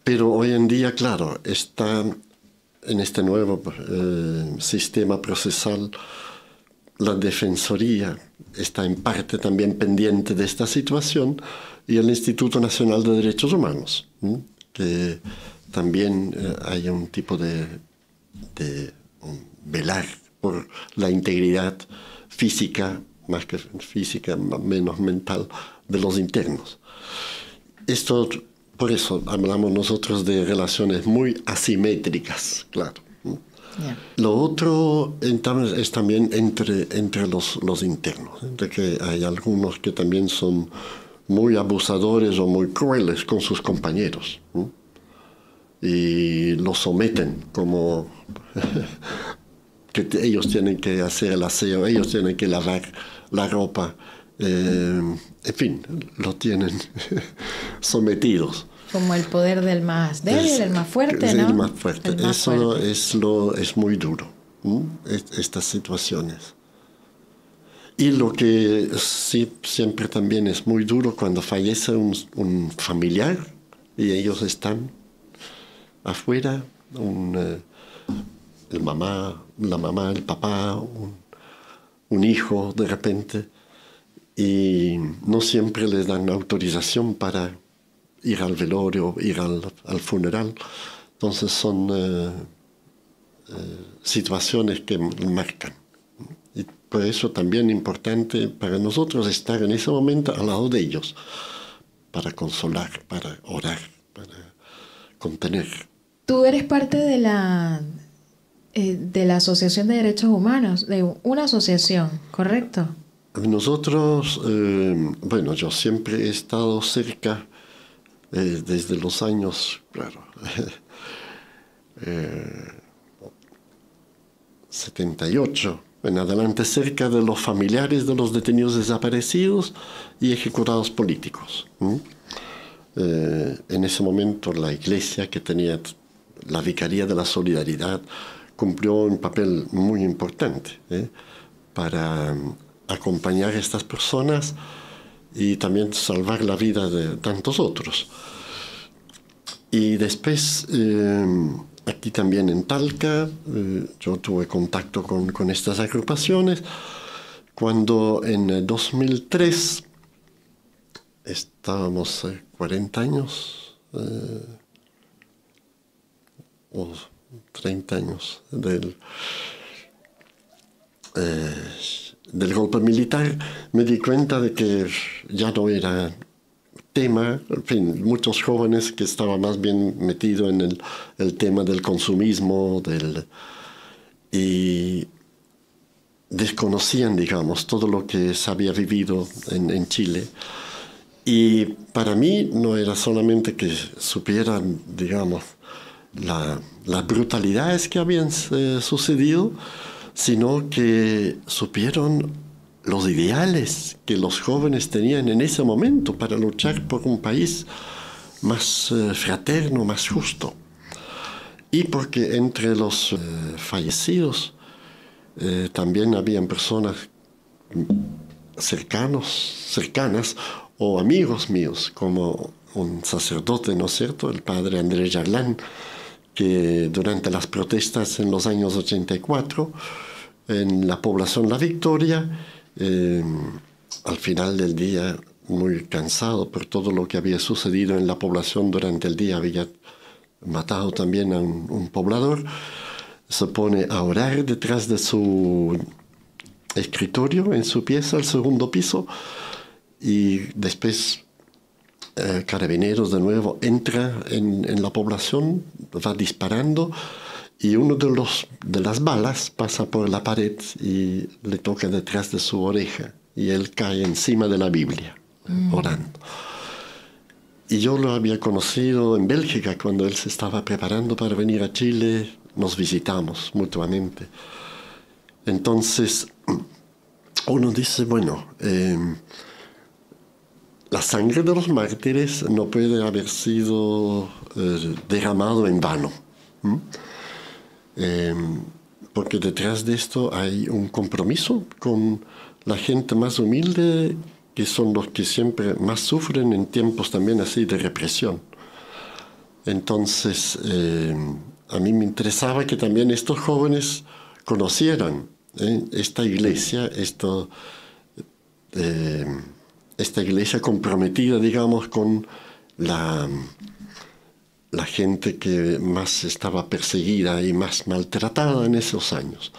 Pero hoy en día, claro, está en este nuevo sistema procesal, la Defensoría está en parte también pendiente de esta situación, y el Instituto Nacional de Derechos Humanos, que también hay un tipo de velar por la integridad física, más que física, menos mental, de los internos. Esto, por eso hablamos nosotros de relaciones muy asimétricas, claro. Yeah. Lo otro es también entre los internos, de que hay algunos que también son muy abusadores o muy crueles con sus compañeros, y los someten como que ellos tienen que hacer el aseo, ellos tienen que lavar la ropa, en fin, lo tienen sometidos. Como el poder del más débil, del más fuerte, ¿no? El más fuerte. Eso es muy duro, estas situaciones. Y lo que sí siempre también es muy duro cuando fallece un familiar y ellos están afuera, la mamá, el papá, un hijo de repente, y no siempre les dan autorización para ir al velorio, ir al funeral. Entonces son situaciones que marcan. Y por eso también es importante para nosotros estar en ese momento al lado de ellos, para consolar, para orar, para contener. Tú eres parte de la Asociación de Derechos Humanos, de una asociación, ¿correcto? Nosotros, bueno, yo siempre he estado cerca, desde los años, claro, 78 en adelante, cerca de los familiares de los detenidos desaparecidos y ejecutados políticos. En ese momento la iglesia, que tenía la Vicaría de la Solidaridad, cumplió un papel muy importante para acompañar a estas personas y también salvar la vida de tantos otros. Y después, aquí también en Talca, yo tuve contacto con estas agrupaciones, cuando en 2003 estábamos 40 años o 30 años del golpe militar, me di cuenta de que ya no era tema. En fin, muchos jóvenes que estaban más bien metidos en el tema del consumismo, y desconocían, digamos, todo lo que se había vivido en Chile. Y para mí no era solamente que supieran, digamos, las brutalidades que habían sucedido, sino que supieron los ideales que los jóvenes tenían en ese momento para luchar por un país más fraterno, más justo. Y porque entre los fallecidos también habían personas cercanas o amigos míos, como un sacerdote, ¿no es cierto?, el padre Andrés Yarlán, que durante las protestas en los años 84, en la población La Victoria, al final del día, muy cansado por todo lo que había sucedido en la población durante el día, había matado también a un poblador, se pone a orar detrás de su escritorio, en su pieza, al segundo piso, y después Carabineros de nuevo entra en la población, va disparando, y uno de las balas pasa por la pared y le toca detrás de su oreja, y él cae encima de la Biblia, orando. Y yo lo había conocido en Bélgica cuando él se estaba preparando para venir a Chile, nos visitamos mutuamente. Entonces uno dice, bueno, la sangre de los mártires no puede haber sido derramado en vano. Porque detrás de esto hay un compromiso con la gente más humilde, que son los que siempre más sufren en tiempos también así de represión. Entonces, a mí me interesaba que también estos jóvenes conocieran esta iglesia, esta iglesia comprometida, digamos, con la gente que más estaba perseguida y más maltratada en esos años.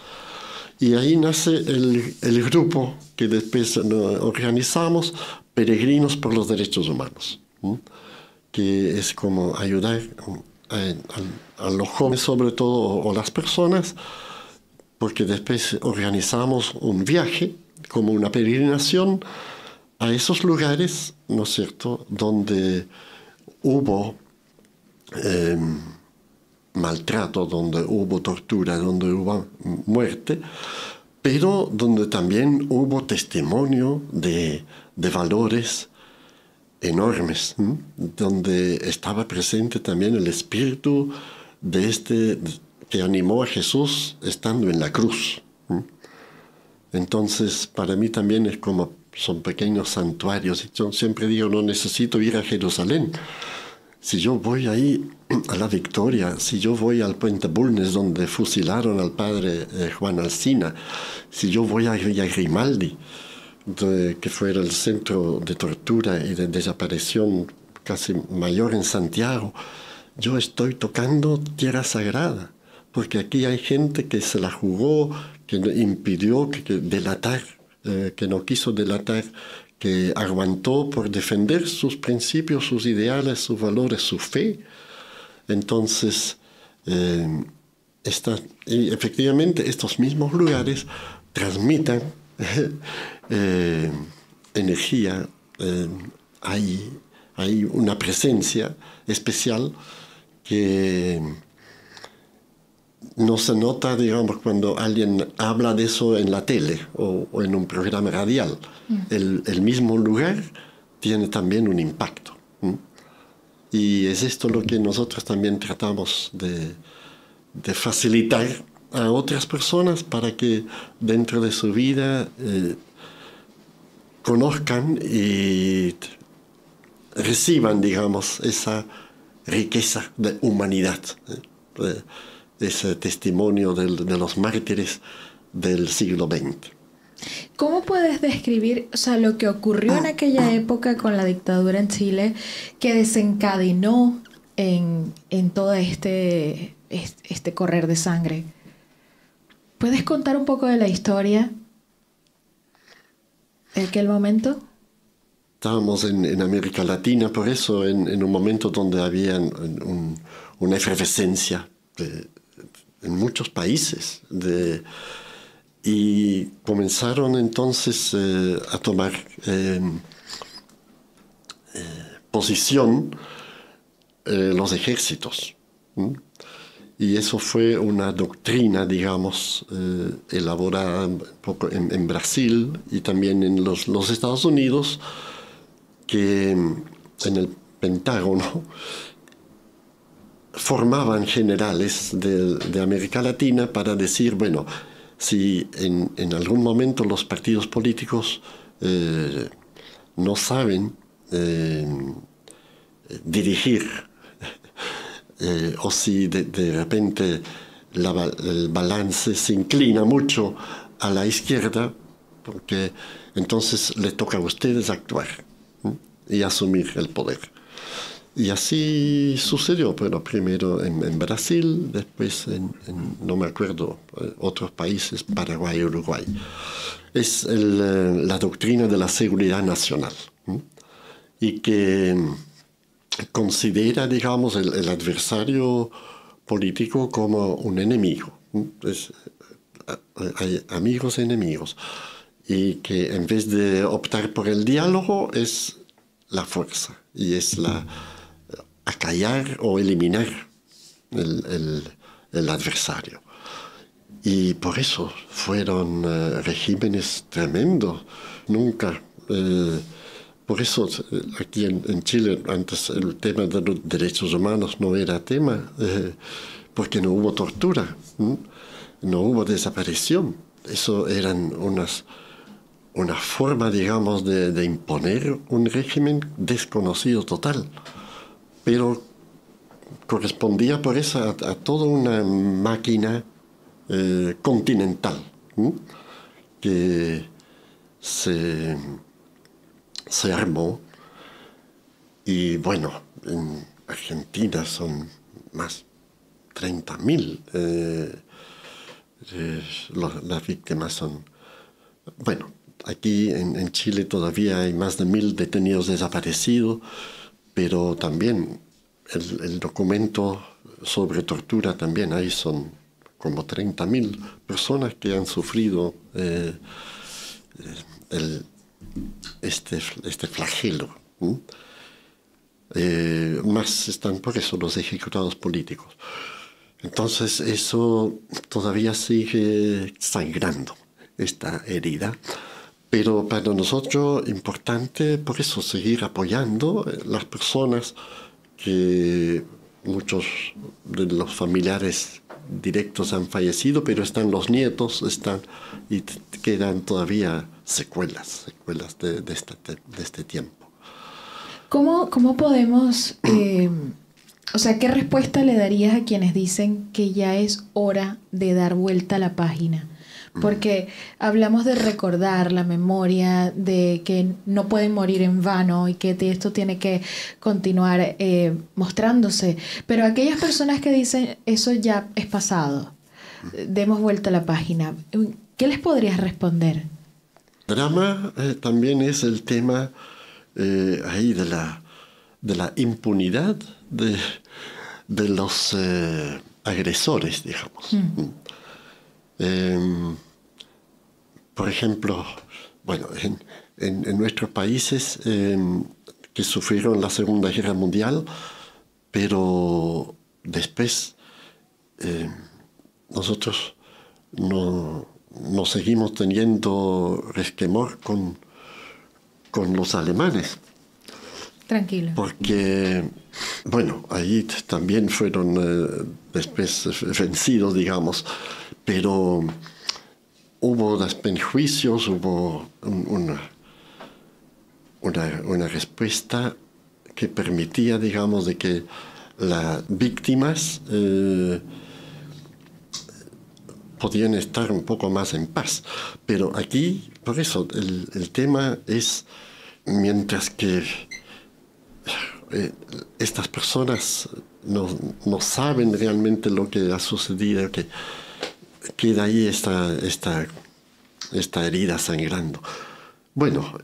Y ahí nace el grupo que después organizamos, Peregrinos por los Derechos Humanos, que es como ayudar a los jóvenes, sobre todo, o las personas, porque después organizamos un viaje, como una peregrinación, a esos lugares, ¿no es cierto?, donde hubo maltrato, donde hubo tortura, donde hubo muerte, pero donde también hubo testimonio de valores enormes, donde estaba presente también el espíritu de que animó a Jesús estando en la cruz. Entonces, para mí también es como, son pequeños santuarios, y yo siempre digo, no necesito ir a Jerusalén. Si yo voy ahí a La Victoria, si yo voy al Puente Bulnes, donde fusilaron al padre Juan Alsina, si yo voy a Villa Grimaldi, que fue el centro de tortura y de desaparición casi mayor en Santiago, yo estoy tocando tierra sagrada, porque aquí hay gente que se la jugó, que impidió que delatar, que no quiso delatar, que aguantó por defender sus principios, sus ideales, sus valores, su fe. Entonces, y efectivamente estos mismos lugares transmitan energía, hay una presencia especial que no se nota, digamos, cuando alguien habla de eso en la tele o en un programa radial. El mismo lugar tiene también un impacto. Y es esto lo que nosotros también tratamos de facilitar a otras personas para que dentro de su vida conozcan y reciban, digamos, esa riqueza de humanidad, ese testimonio de los mártires del siglo XX. ¿Cómo puedes describir, o sea, lo que ocurrió en aquella época con la dictadura en Chile que desencadenó en todo este correr de sangre? ¿Puedes contar un poco de la historia de aquel momento? Estábamos en América Latina, por eso, en un momento donde había una efervescencia en muchos países. Y comenzaron entonces a tomar posición los ejércitos. Y eso fue una doctrina, digamos, elaborada un poco en Brasil y también en los Estados Unidos, que en el Pentágono formaban generales de América Latina para decir, bueno, si en algún momento los partidos políticos no saben dirigir, o si de repente el balance se inclina mucho a la izquierda, porque entonces le toca a ustedes actuar y asumir el poder. Y así sucedió, pero primero en Brasil, después no me acuerdo, otros países, Paraguay, Uruguay. Es la doctrina de la seguridad nacional, y que considera, digamos, el adversario político como un enemigo. Hay amigos y enemigos, y que en vez de optar por el diálogo es la fuerza, y es acallar o eliminar el adversario. Y por eso fueron regímenes tremendos. Nunca... por eso aquí en Chile antes el tema de los derechos humanos no era tema, porque no hubo tortura, no hubo desaparición. Eso eran una forma, digamos, de imponer un régimen desconocido total. Pero correspondía por eso a toda una máquina continental que se armó. Y bueno, en Argentina son más 30.000. Las víctimas son... Bueno, aquí en Chile todavía hay más de 1.000 detenidos desaparecidos, pero también el documento sobre tortura también, ahí son como 30.000 personas que han sufrido este flagelo. Más están por eso los ejecutados políticos. Entonces eso todavía sigue sangrando, esta herida. Pero para nosotros importante por eso seguir apoyando las personas que muchos de los familiares directos han fallecido, pero están los nietos, y quedan todavía secuelas de este tiempo. ¿Cómo podemos, o sea, qué respuesta le darías a quienes dicen que ya es hora de dar vuelta a la página? porque hablamos de recordar la memoria, de que no pueden morir en vano y que esto tiene que continuar mostrándose. Pero aquellas personas que dicen eso ya es pasado, demos vuelta a la página, ¿qué les podrías responder? Drama también es el tema ahí de la impunidad de los agresores, digamos. Por ejemplo, bueno, en nuestros países que sufrieron la Segunda Guerra Mundial, pero después nosotros no seguimos teniendo resquemor con los alemanes. Tranquilo. Porque, bueno, ahí también fueron después vencidos, digamos, pero hubo desprejuicios, hubo una respuesta que permitía, digamos, de que las víctimas podían estar un poco más en paz. Pero aquí, por eso, el tema es, mientras que estas personas no saben realmente lo que ha sucedido, que queda ahí esta herida sangrando. Bueno,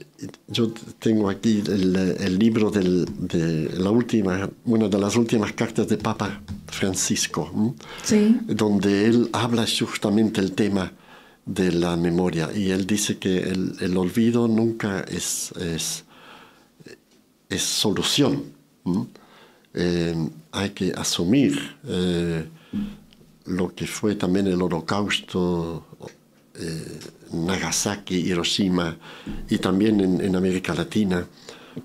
yo tengo aquí el libro de una de las últimas cartas de Papa Francisco, sí, donde él habla justamente el tema de la memoria, y él dice que el olvido nunca es solución. Hay que asumir lo que fue también el Holocausto, Nagasaki, Hiroshima, y también en América Latina,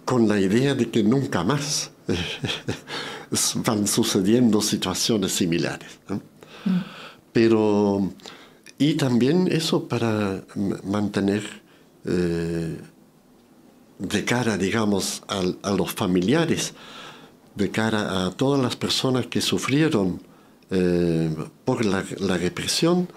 con la idea de que nunca más van sucediendo situaciones similares, ¿no? Pero, y también eso para mantener de cara, digamos, a los familiares, de cara a todas las personas que sufrieron por la represión,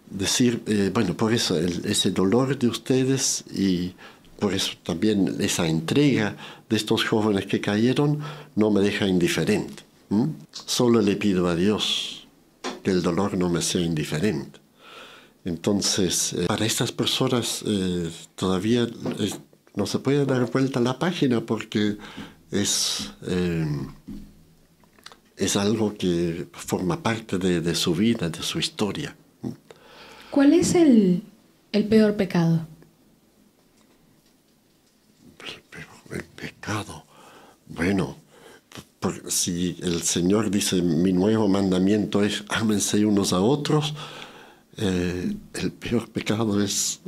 decir, bueno, por eso ese dolor de ustedes y por eso también esa entrega de estos jóvenes que cayeron no me deja indiferente. Solo le pido a Dios que el dolor no me sea indiferente. Entonces, para estas personas todavía no se puede dar vuelta a la página porque es algo que forma parte de su vida, de su historia. ¿Cuál es el peor pecado? El pecado. Bueno, si el Señor dice, mi nuevo mandamiento es ámense unos a otros, el peor pecado es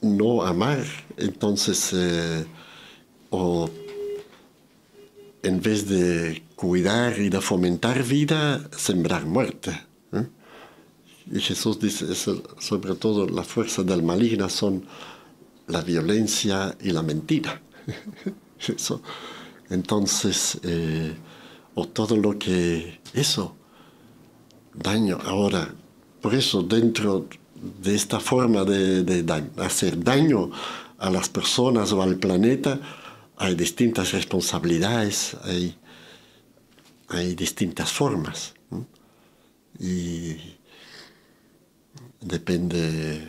no amar. Entonces, o en vez de cuidar y de fomentar vida, sembrar muerte. Y Jesús dice, sobre todo la fuerza del maligno son la violencia y la mentira. Eso. Entonces, o todo lo que eso, daño. Ahora, por eso dentro de esta forma de hacer daño a las personas o al planeta, hay distintas responsabilidades, hay distintas formas. Y depende,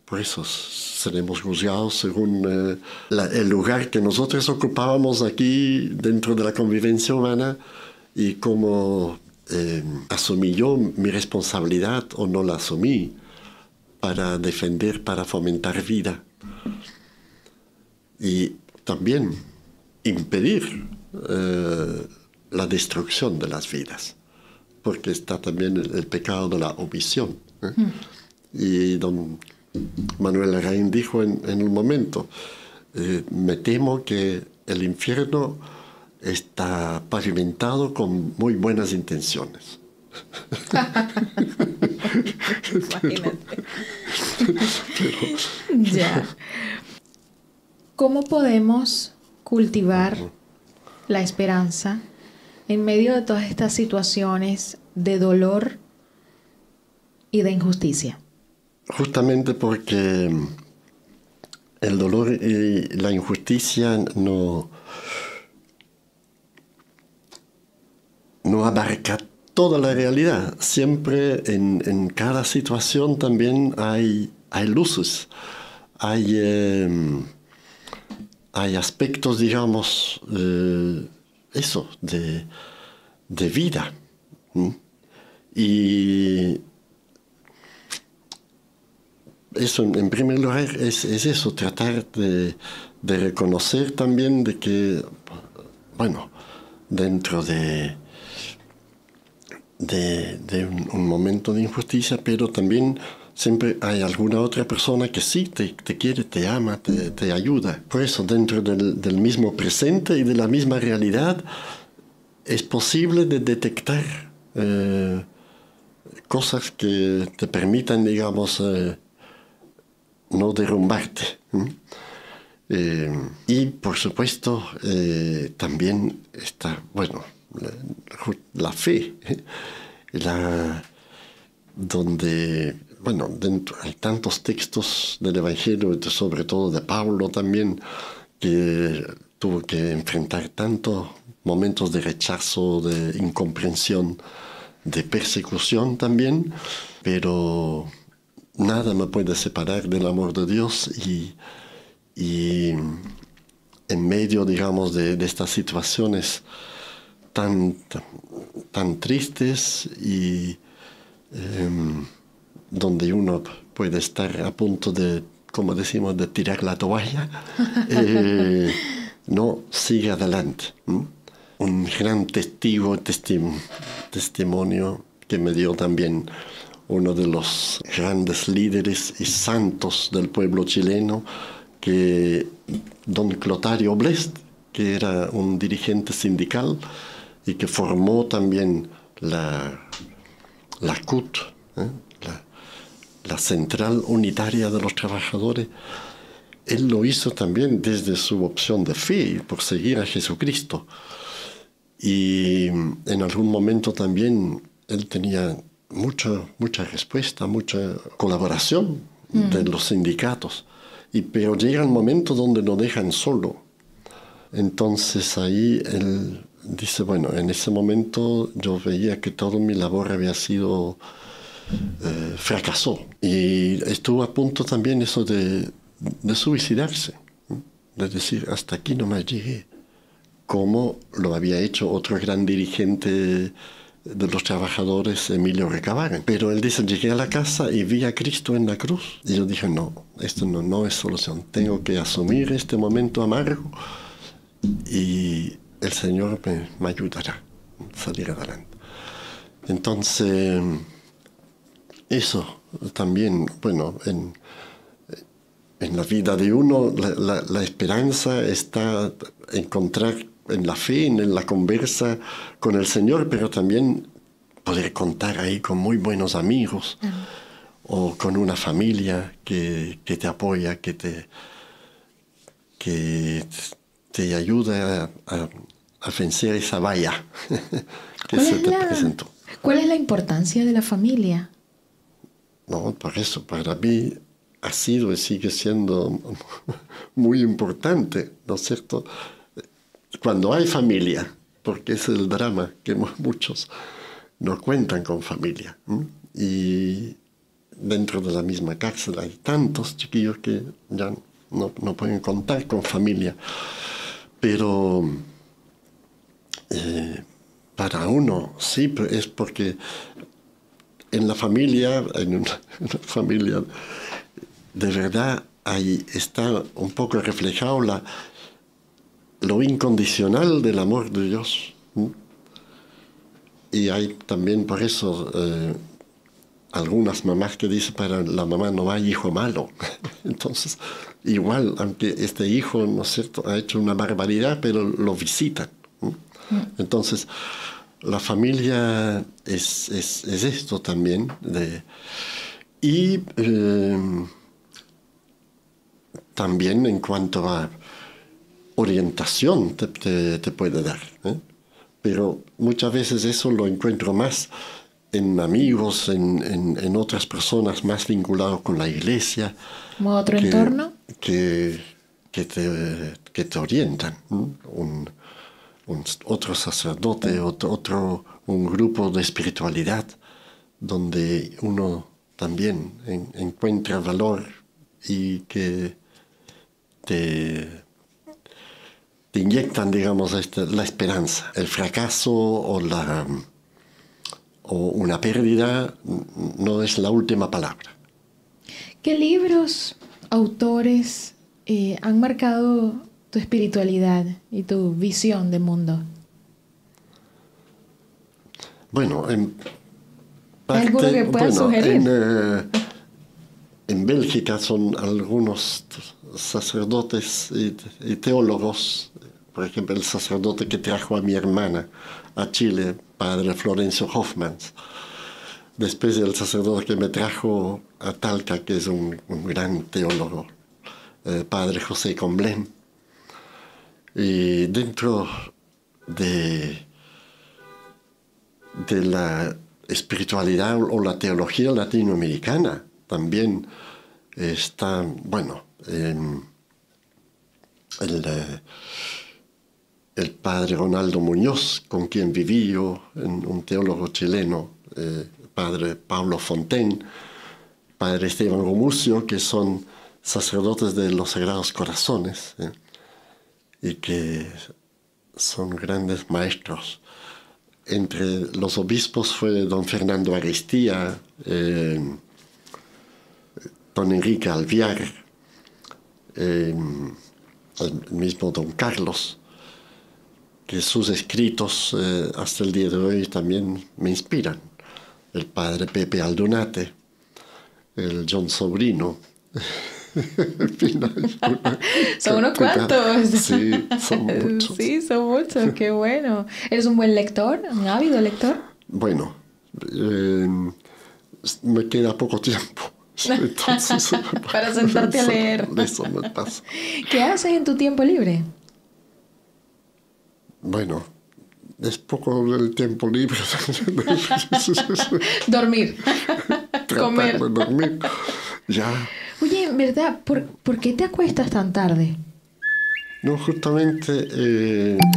por eso seremos juzgados según el lugar que nosotros ocupábamos aquí dentro de la convivencia humana y cómo asumí yo mi responsabilidad o no la asumí para defender, para fomentar vida. Y también impedir la destrucción de las vidas, porque está también el pecado de la omisión. Y don Manuel Larraín dijo en un momento, me temo que el infierno está pavimentado con muy buenas intenciones. Imagínate. Ya. ¿Cómo podemos cultivar la esperanza en medio de todas estas situaciones de dolor y de injusticia? Justamente porque el dolor y la injusticia no abarca toda la realidad. Siempre en cada situación también hay luces, hay aspectos, digamos, de vida. Y eso, en primer lugar, es eso, tratar de reconocer también de que, bueno, dentro de un momento de injusticia, pero también siempre hay alguna otra persona que sí te quiere, te ama, te ayuda. Por eso, dentro del mismo presente y de la misma realidad, es posible de detectar cosas que te permitan, digamos, no derrumbarte. Y, por supuesto, también está, bueno, la fe, donde, bueno, dentro hay tantos textos del Evangelio, sobre todo de Pablo también, que tuvo que enfrentar tantos momentos de rechazo, de incomprensión, de persecución también, pero nada me puede separar del amor de Dios y en medio, digamos, de estas situaciones tan tristes y donde uno puede estar a punto de, como decimos, de tirar la toalla, no, sigue adelante. Un gran testimonio que me dio también uno de los grandes líderes y santos del pueblo chileno, que don Clotario Blest, que era un dirigente sindical y que formó también la CUT, la Central Unitaria de los Trabajadores. Él lo hizo también desde su opción de fe, por seguir a Jesucristo. Y en algún momento también él tenía mucha respuesta, mucha colaboración de los sindicatos. Pero llega el momento donde lo dejan solo. Entonces ahí él dice, bueno, en ese momento yo veía que toda mi labor había sido, fracasó. Y estuvo a punto también eso de suicidarse, de decir, hasta aquí nomás llegué, como lo había hecho otro gran dirigente de los trabajadores, Emilio Recabarren. Pero él dice, llegué a la casa y vi a Cristo en la cruz. Y yo dije, no, esto no es solución. Tengo que asumir este momento amargo y el Señor me ayudará a salir adelante. Entonces, eso también, bueno, en la vida de uno, la esperanza está en encontrar en la fe, en la conversa con el Señor, pero también poder contar ahí con muy buenos amigos o con una familia que te apoya, que te ayuda a vencer esa valla que se te presentó. ¿Cuál es la importancia de la familia? No, por eso, para mí ha sido y sigue siendo muy importante, ¿no es cierto? Cuando hay familia, porque es el drama que muchos no cuentan con familia. Y dentro de la misma cárcel hay tantos chiquillos que ya no pueden contar con familia. Pero para uno sí, es porque en la familia, en una familia de verdad, ahí está un poco reflejado lo incondicional del amor de Dios. Y hay también por eso algunas mamás que dicen, para la mamá no hay hijo malo. Entonces, igual, aunque este hijo, ¿no es cierto?, ha hecho una barbaridad, pero lo visitan. Entonces, la familia es esto también. Y también en cuanto a orientación te puede dar, pero muchas veces eso lo encuentro más en amigos, en otras personas más vinculados con la iglesia. ¿Como otro entorno? Que te orientan, ¿no? Otro sacerdote, un grupo de espiritualidad donde uno también encuentra valor y que te inyectan, digamos, la esperanza. El fracaso o una pérdida no es la última palabra. ¿Qué libros, autores han marcado tu espiritualidad y tu visión de mundo? Bueno, ¿Hay alguno que puedas sugerir? En Bélgica son algunos sacerdotes y teólogos. Por ejemplo, el sacerdote que trajo a mi hermana a Chile, padre Florencio Hofmans. Después el sacerdote que me trajo a Talca, que es un gran teólogo, padre José Comblén. Y dentro de la espiritualidad o la teología latinoamericana también está, bueno, el padre Ronaldo Muñoz, con quien viví yo, un teólogo chileno, padre Pablo Fontaine, padre Esteban Gomucio, que son sacerdotes de los Sagrados Corazones, y que son grandes maestros. Entre los obispos fue don Fernando Aristía, don Enrique Alviar, el mismo don Carlos, que sus escritos hasta el día de hoy también me inspiran. El padre Pepe Aldunate, el John Sobrino. En fin, son unos cuantos. Sí, son muchos. Sí, son muchos, qué bueno. ¿Eres un buen lector? ¿Un ávido lector? Bueno, me queda poco tiempo. Entonces, para sentarte a leer. Eso me pasa. ¿Qué haces en tu tiempo libre? Bueno, es poco el tiempo libre. Dormir. Comer. De dormir. Ya. Oye, en verdad, ¿por qué te acuestas tan tarde? No, justamente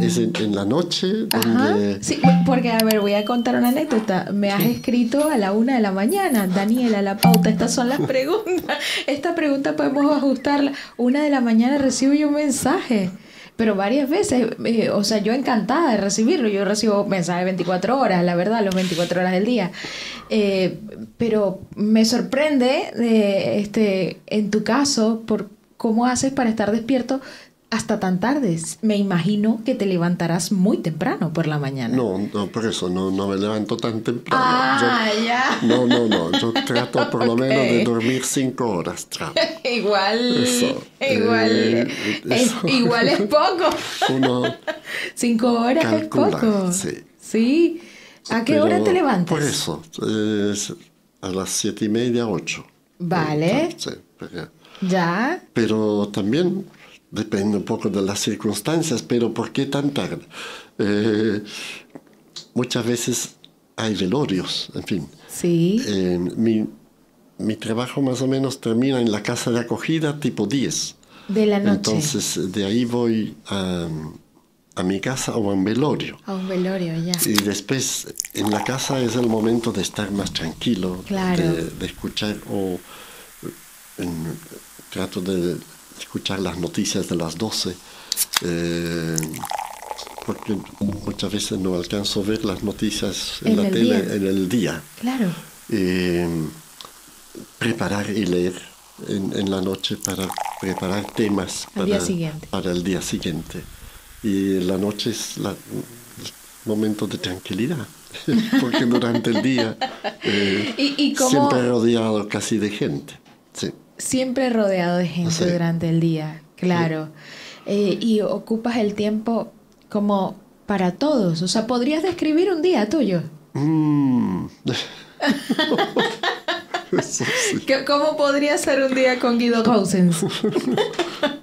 es en la noche donde... Sí, porque, a ver, voy a contar una anécdota. Me has escrito a la 1 de la mañana. Daniela, la pauta, estas son las preguntas. Esta pregunta podemos ajustarla. 1 de la mañana recibo yo un mensaje. Pero varias veces, o sea, yo encantada de recibirlo. Yo recibo mensajes 24 horas, la verdad, los 24 horas del día. Pero me sorprende, en tu caso, por cómo haces para estar despierto hasta tan tarde. Me imagino que te levantarás muy temprano por la mañana. No, por eso no me levanto tan temprano. Ya. No. Yo trato por lo menos de dormir 5 horas. Igual. Eso. Igual es poco. 5 horas calcula, es poco. Sí. ¿A qué hora te levantas? Por eso. A las 7:30, 8. Vale. Sí, ya. Pero también... Depende un poco de las circunstancias, pero ¿por qué tan tarde? Muchas veces hay velorios, en fin. Sí. Mi trabajo más o menos termina en la casa de acogida tipo 10. De la noche. Entonces, de ahí voy a mi casa o a un velorio. A un velorio, ya. Y después, en la casa es el momento de estar más tranquilo. Claro. De escuchar trato de escuchar las noticias de las 12, porque muchas veces no alcanzo a ver las noticias en la tele en el día. Claro. Preparar y leer en la noche para preparar temas para el día siguiente. Y la noche es el momento de tranquilidad, porque durante el día ¿Y cómo? Siempre rodeado casi de gente. Sí. Siempre rodeado de gente durante el día, claro. Sí. Y ocupas el tiempo como para todos. O sea, ¿podrías describir un día tuyo? Eso sí. ¿Cómo podría ser un día con Guido Goossens?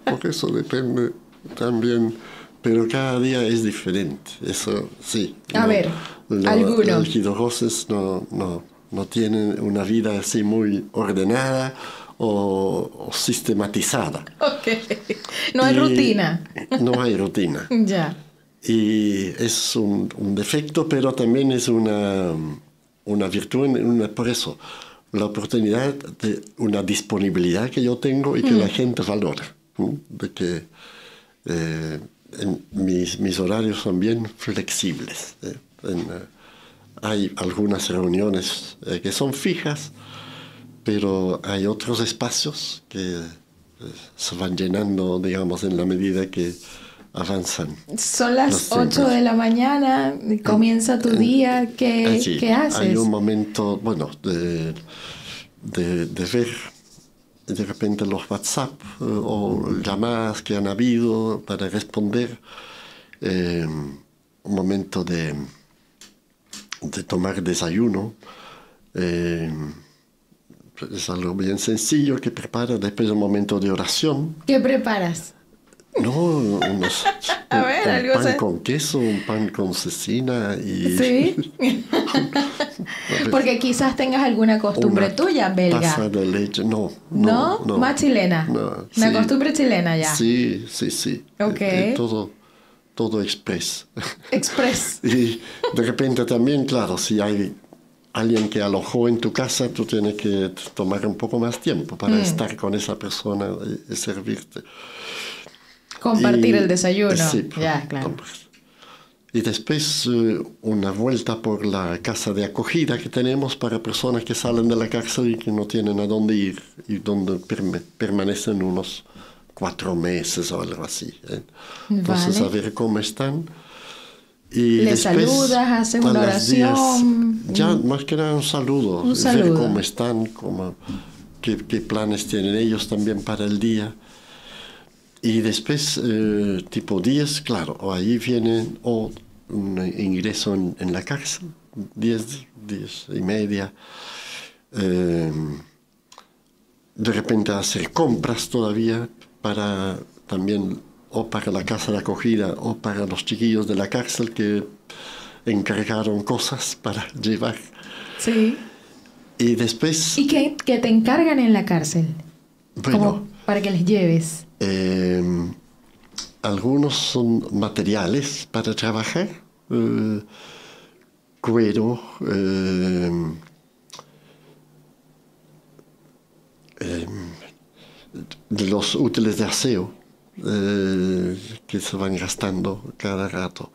Porque eso depende también, pero cada día es diferente. Eso sí. A ver. Algunos. Los hidrogoses no tienen una vida así muy ordenada o sistematizada. Ok. No hay rutina. No hay rutina. Ya. Y es un defecto, pero también es una virtud, por eso, la oportunidad de una disponibilidad que yo tengo y que la gente valora. De que mis horarios son bien flexibles. Hay algunas reuniones que son fijas, pero hay otros espacios que se van llenando, digamos, en la medida que avanzan. Son las 8 de la mañana, comienza tu día, ¿qué haces? Hay un momento, bueno, de ver de repente los WhatsApp o llamadas que han habido para responder, un momento de tomar desayuno. Es algo bien sencillo que prepara después de un momento de oración. ¿Qué preparas? No, un pan con queso, un pan con cecina y... ¿Sí? Porque quizás tengas alguna costumbre tuya, belga. Taza de leche, no. ¿Más chilena? No, una sí, costumbre chilena ya. Sí. Ok. Todo express. Express. Y de repente también, claro, si hay alguien que alojó en tu casa, tú tienes que tomar un poco más tiempo para estar con esa persona y servirte. Compartir el desayuno. Sí, ya, claro. Y después una vuelta por la casa de acogida que tenemos para personas que salen de la cárcel y que no tienen a dónde ir y donde permanecen unos 4 meses o algo así. Entonces, a ver cómo están. Y les después, saludas, haces una oración. Ya, más que nada un saludo. Ver cómo están, qué planes tienen ellos también para el día. Y después, tipo 10, claro, ahí viene un ingreso en la cárcel, 10 y media. De repente hacer compras todavía para también, o para la casa de acogida, o para los chiquillos de la cárcel que encargaron cosas para llevar. Sí. Y después... ¿Y qué te encargan en la cárcel? Bueno, como para que les lleves. Algunos son materiales para trabajar, cuero, los útiles de aseo que se van gastando cada rato.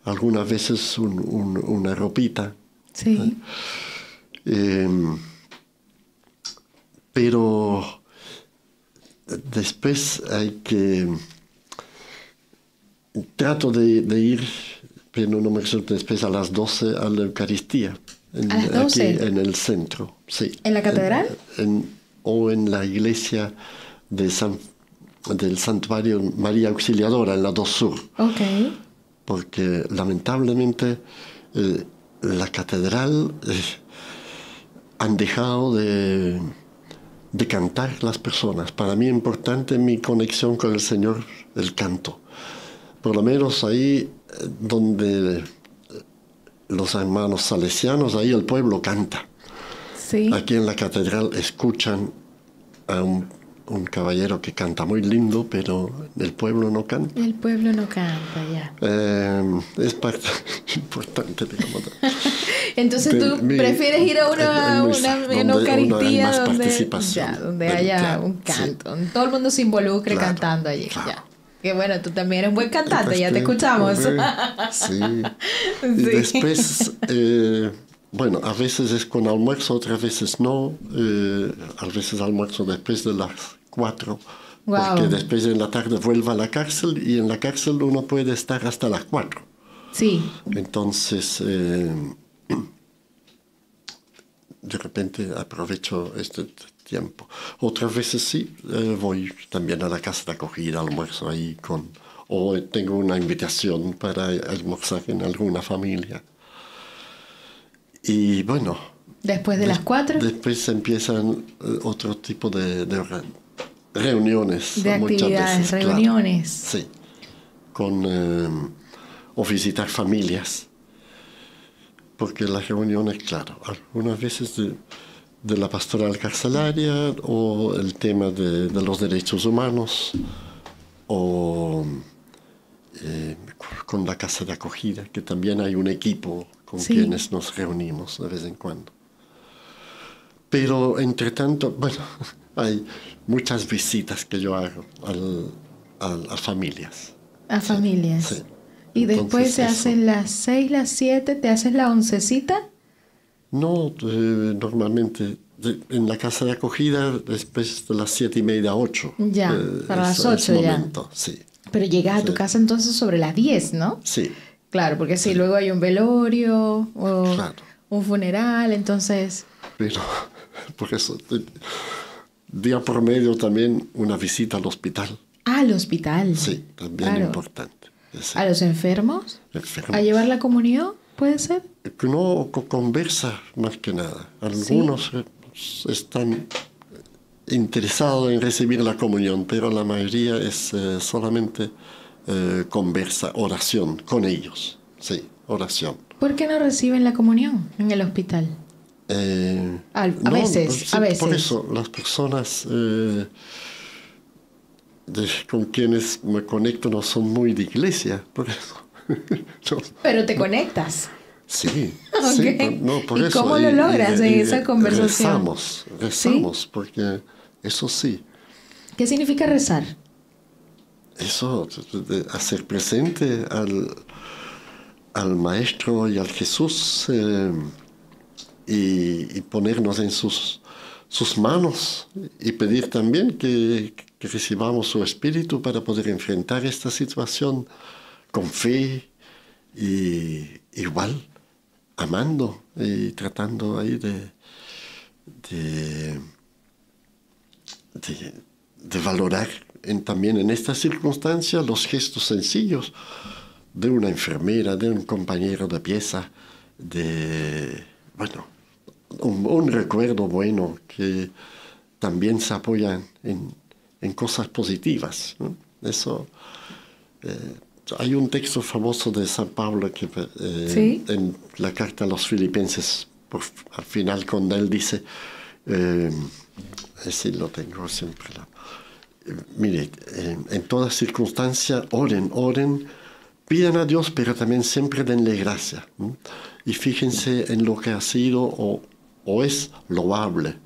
Algunas veces una ropita. Sí. Pero después hay que... Trato de ir, pero no me resulta, después a las 12 a la Eucaristía. ¿A las 12? Aquí en el centro, sí. ¿En la catedral? O en la iglesia del Santuario María Auxiliadora, en la 2 Sur. Ok. Porque lamentablemente la catedral han dejado de cantar las personas. Para mí es importante mi conexión con el Señor, el canto. Por lo menos ahí donde los hermanos salesianos, ahí el pueblo canta. Sí. Aquí en la catedral escuchan a un caballero que canta muy lindo, pero el pueblo no canta. El pueblo no canta, ya. Es parte importante, digamos. Entonces tú prefieres ir a una Eucaristía donde haya claro, un canto, sí. donde todo el mundo se involucre cantando allí. Claro. Ya. Que bueno, tú también eres un buen cantante, ya te escuchamos. Sí. Y después, bueno, a veces es con almuerzo, otras veces no. A veces almuerzo después de las 4. Wow. Porque después en la tarde vuelvo a la cárcel y en la cárcel uno puede estar hasta las 4. Sí. Entonces, de repente aprovecho este tiempo. Otras veces sí, voy también a la casa de acogida, almuerzo ahí o tengo una invitación para almorzar en alguna familia. Y bueno... ¿Después de las 4? Después empiezan otro tipo de reuniones. De actividades, muchas veces, reuniones. Claro. Sí. O visitar familias. porque las reuniones, claro, algunas veces de la pastoral carcelaria o el tema de los derechos humanos o con la casa de acogida, que también hay un equipo con quienes nos reunimos de vez en cuando. Pero entre tanto, bueno, hay muchas visitas que yo hago a familias. A familias. Sí. Y Entonces, después se hacen las 6, las 7, ¿te haces la oncecita? No, normalmente en la casa de acogida después de las 7:30, 8. Ya, para las 8 ya. Momento, sí. Pero llegas a tu casa entonces sobre las 10, ¿no? Sí. Claro, porque si luego hay un velorio o Claro. un funeral, entonces... Pero por eso, día por medio también una visita al hospital. Al hospital. Sí, también claro. Importante. Sí. ¿A los enfermos? Enfermos. ¿A llevar la comunión? ¿Puede ser? No conversa más que nada. Algunos están interesados en recibir la comunión, pero la mayoría es solamente conversa, oración con ellos. Sí, oración. ¿Por qué no reciben la comunión en el hospital? A veces, sí, a veces. Por eso, las personas con quienes me conecto no son muy de iglesia, por eso. No. Pero te conectas. Sí, Okay. sí, por ¿Y eso. cómo lo logras en esa conversación? Rezamos, ¿Sí? porque eso sí. ¿Qué significa rezar? Eso, hacer presente al Maestro y al Jesús y ponernos en sus manos y pedir también que recibamos su espíritu para poder enfrentar esta situación con fe y igual amando y tratando ahí de valorar también en esta circunstancia los gestos sencillos de una enfermera, de un compañero de pieza, un recuerdo bueno que también se apoya en cosas positivas, ¿no? Eso, hay un texto famoso de San Pablo que en la carta a los Filipenses, al final cuando él dice, sí lo tengo siempre, mire, en toda circunstancia oren, pidan a Dios, pero también siempre denle gracia, ¿no? Y fíjense en lo que ha sido o es loable,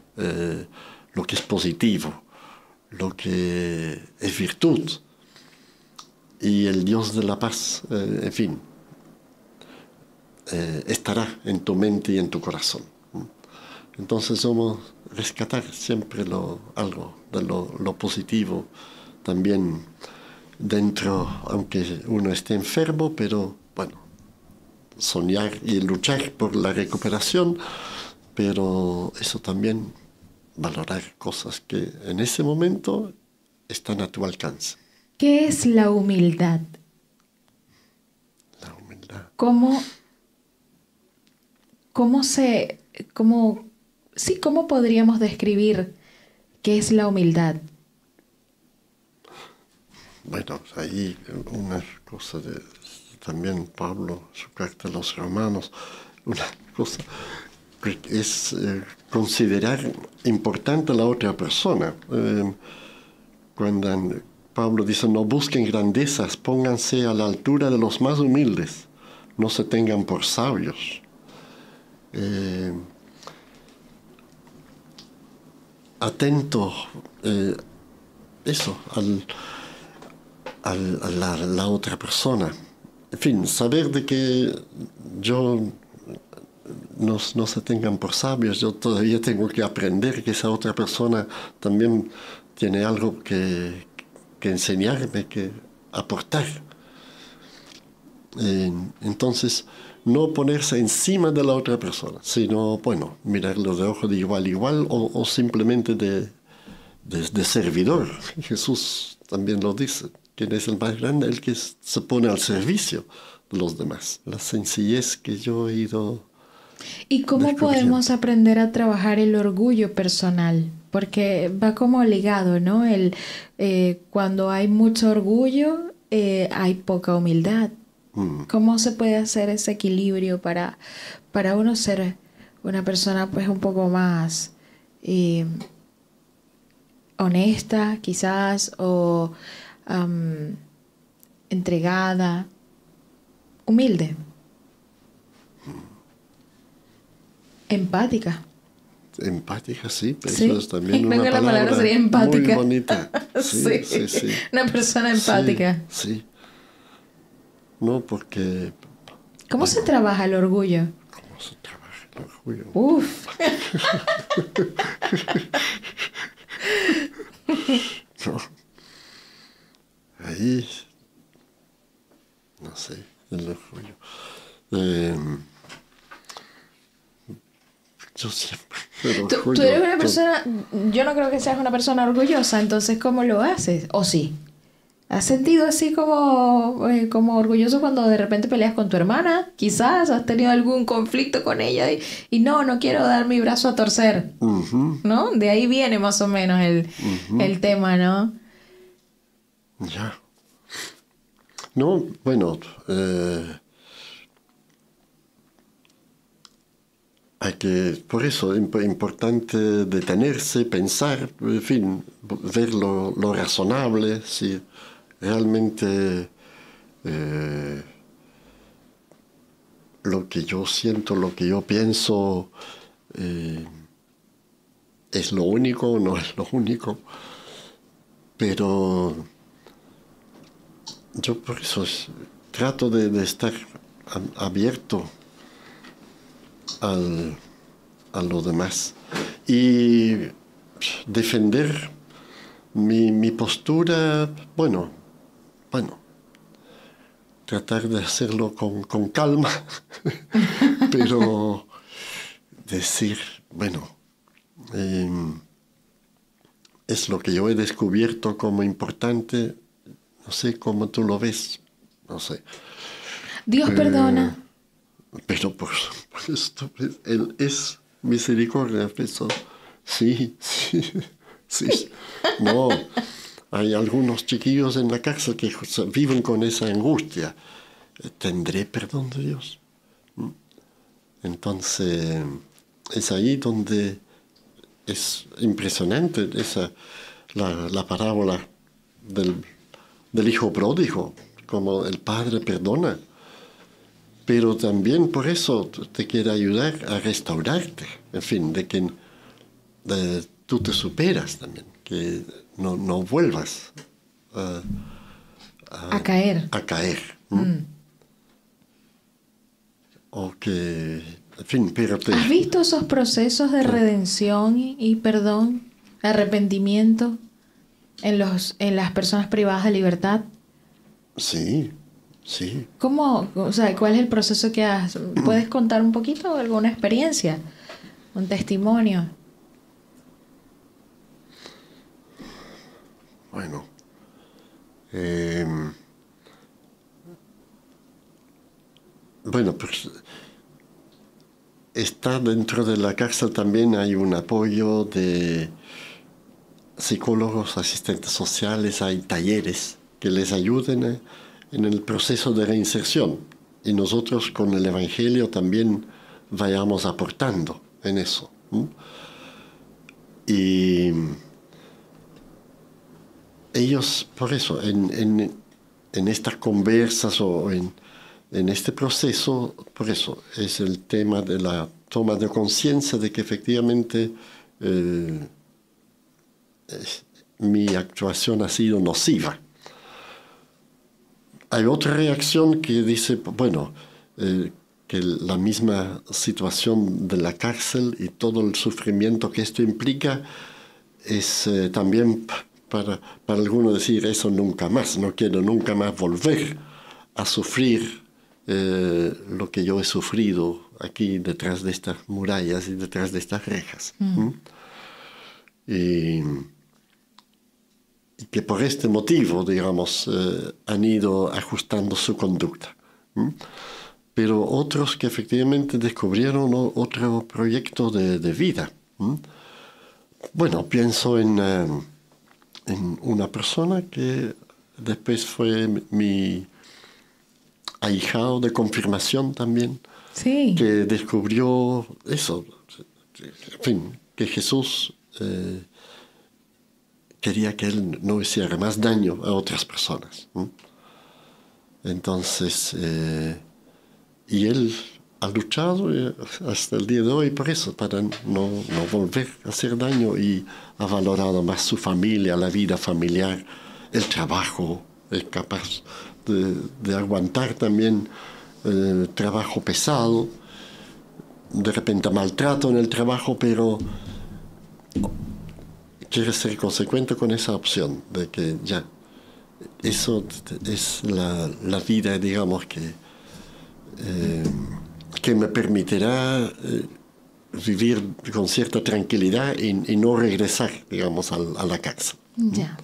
lo que es positivo, lo que es virtud. Y el Dios de la paz, en fin, estará en tu mente y en tu corazón. Entonces somos rescatar siempre algo de lo positivo también dentro, aunque uno esté enfermo, pero bueno, soñar y luchar por la recuperación, pero eso también, valorar cosas que en ese momento están a tu alcance. ¿Qué es la humildad? La humildad. ¿Cómo podríamos describir qué es la humildad? Bueno, ahí una cosa también Pablo, su carta a los Romanos, una cosa que es considerar importante a la otra persona. Cuando Pablo dice, no busquen grandezas, pónganse a la altura de los más humildes, no se tengan por sabios. Atento, eso, a la otra persona. En fin, saber de que yo no se tengan por sabios, yo todavía tengo que aprender que esa otra persona también tiene algo que enseñarme, que aportar. Entonces, no ponerse encima de la otra persona, sino, bueno, mirarlo de ojo de igual a igual o simplemente de servidor. Jesús también lo dice. ¿Quién es el más grande? El que se pone al servicio de los demás. La sencillez que yo he ido... ¿Y cómo podemos aprender a trabajar el orgullo personal? Porque va como ligado, ¿no? Cuando hay mucho orgullo, hay poca humildad. ¿Cómo se puede hacer ese equilibrio para uno ser una persona pues un poco más honesta quizás o entregada, humilde, empática? Empática, sí, pero Sí, eso es también creo una que la palabra sería empática. muy bonita. Sí, Sí, sí, sí. una persona empática. Sí, sí. No, porque... ¿Cómo se trabaja el orgullo? ¿Cómo se trabaja el orgullo? Uf. No. Ahí, no sé, el orgullo. Yo siempre... el Tú orgullo, eres una persona, yo no creo que seas una persona orgullosa, entonces ¿cómo lo haces? ¿O sí? ¿Has sentido así como orgulloso cuando de repente peleas con tu hermana? Quizás has tenido algún conflicto con ella y no quiero dar mi brazo a torcer, ¿no? De ahí viene más o menos el tema, ¿no? Ya. No, bueno, hay que, por eso es importante detenerse, pensar, en fin, ver lo razonable, si realmente lo que yo siento, lo que yo pienso, es lo único o no es lo único. Pero yo por eso trato de estar abierto a lo demás y defender mi postura, bueno, tratar de hacerlo con calma, pero decir, bueno, es lo que yo he descubierto como importante, no sé cómo tú lo ves, no sé. Dios perdona. Pero por supuesto, Él es misericordia, eso. Sí, sí, sí. No, hay algunos chiquillos en la cárcel que viven con esa angustia. ¿Tendré perdón de Dios? Entonces, es ahí donde es impresionante la parábola del hijo pródigo, como el padre perdona. Pero también por eso te quiere ayudar a restaurarte. En fin, de que tú te superas también, que no vuelvas A caer. a caer. O que, en fin, pero ¿Has visto esos procesos de redención y perdón, arrepentimiento en las personas privadas de libertad? Sí, sí. ¿Cómo, o sea, cuál es el proceso que has? ¿Puedes contar un poquito alguna experiencia, un testimonio? Bueno, pues está dentro de la cárcel también hay un apoyo de psicólogos, asistentes sociales, hay talleres que les ayuden en el proceso de reinserción. Y nosotros con el Evangelio también vayamos aportando en eso. Y ellos, por eso, en estas conversas o en este proceso, por eso es el tema de la toma de conciencia de que efectivamente mi actuación ha sido nociva. Hay otra reacción que dice, bueno, que la misma situación de la cárcel y todo el sufrimiento que esto implica es también para algunos decir eso nunca más, no quiero nunca más volver a sufrir lo que yo he sufrido aquí detrás de estas murallas y detrás de estas rejas. Y que por este motivo, digamos, han ido ajustando su conducta. Pero otros que efectivamente descubrieron otro proyecto de vida. Bueno, pienso en una persona que después fue mi ahijado de confirmación también, Sí. que descubrió eso, en fin, que Jesús quería que él no hiciera más daño a otras personas. Entonces, y él ha luchado hasta el día de hoy por eso, para no volver a hacer daño, y ha valorado más su familia, la vida familiar, el trabajo, es capaz de aguantar también trabajo pesado, de repente maltrato en el trabajo, pero quiere ser consecuente con esa opción de que ya, eso es la vida, digamos, que me permitirá vivir con cierta tranquilidad y no regresar, digamos, a la casa. Ya.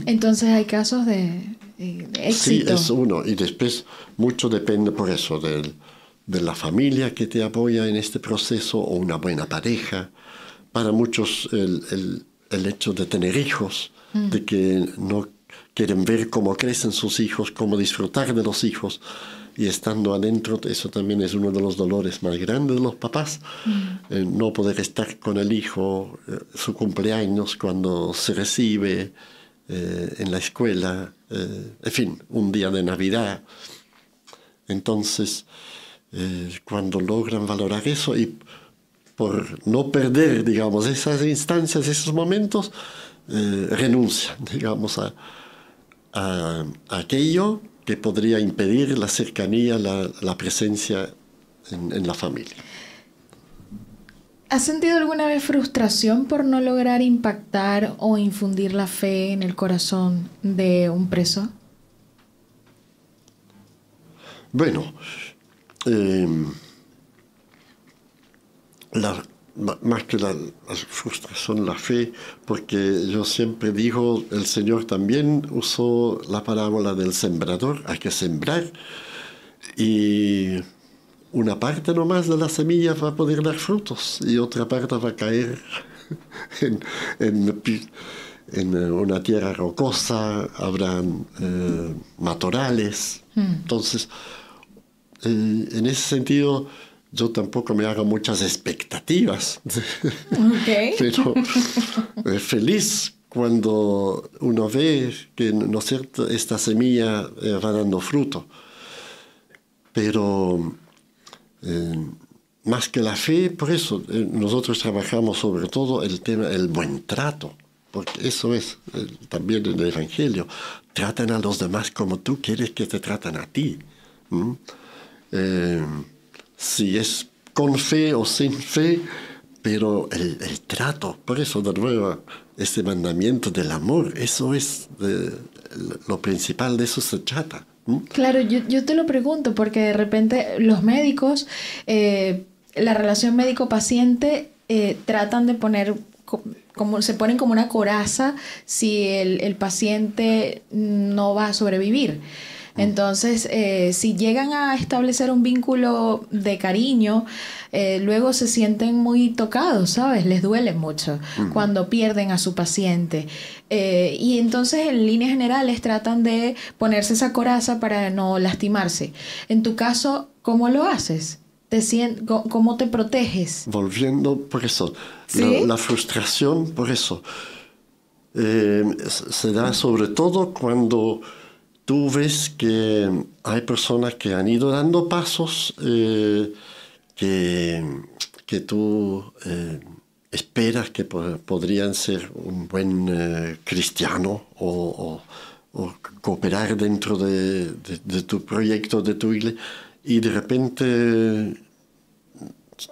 Entonces hay casos de éxito. Sí, es uno. Y después mucho depende por eso de la familia que te apoya en este proceso, o una buena pareja. Para muchos el hecho de tener hijos, de que no quieren ver cómo crecen sus hijos, cómo disfrutar de los hijos, y estando adentro, eso también es uno de los dolores más grandes de los papás, no poder estar con el hijo, su cumpleaños, cuando se recibe en la escuela, en fin, un día de Navidad. Entonces, cuando logran valorar eso y por no perder, digamos, esas instancias, esos momentos, renuncian, digamos, a aquello que podría impedir la cercanía, la presencia en la familia. ¿Has sentido alguna vez frustración por no lograr impactar o infundir la fe en el corazón de un preso? Bueno, más que la frustración, la fe, porque yo siempre digo, el Señor también usó la parábola del sembrador, hay que sembrar, y una parte nomás de la semilla va a poder dar frutos, y otra parte va a caer en una tierra rocosa, habrán matorrales. Entonces, en ese sentido, yo tampoco me hago muchas expectativas. Okay. Pero feliz cuando uno ve que, ¿no es cierto?, esta semilla va dando fruto. Pero más que la fe, por eso nosotros trabajamos sobre todo el tema del buen trato, porque eso es también en el Evangelio. Tratan a los demás como tú quieres que te tratan a ti. Si es con fe o sin fe, pero el trato, por eso de nuevo este mandamiento del amor, eso es lo principal, de eso se trata. Claro, yo te lo pregunto porque de repente los médicos, la relación médico-paciente, tratan de poner, se ponen como una coraza si el paciente no va a sobrevivir. Entonces, si llegan a establecer un vínculo de cariño, luego se sienten muy tocados, ¿sabes? Les duele mucho cuando pierden a su paciente. Y entonces, en líneas generales, tratan de ponerse esa coraza para no lastimarse. En tu caso, ¿cómo lo haces? ¿Cómo te proteges? Volviendo por eso, ¿Sí? la frustración por eso se da sobre todo cuando tú ves que hay personas que han ido dando pasos que tú esperas que podrían ser un buen cristiano o cooperar dentro de tu proyecto, de tu iglesia, y de repente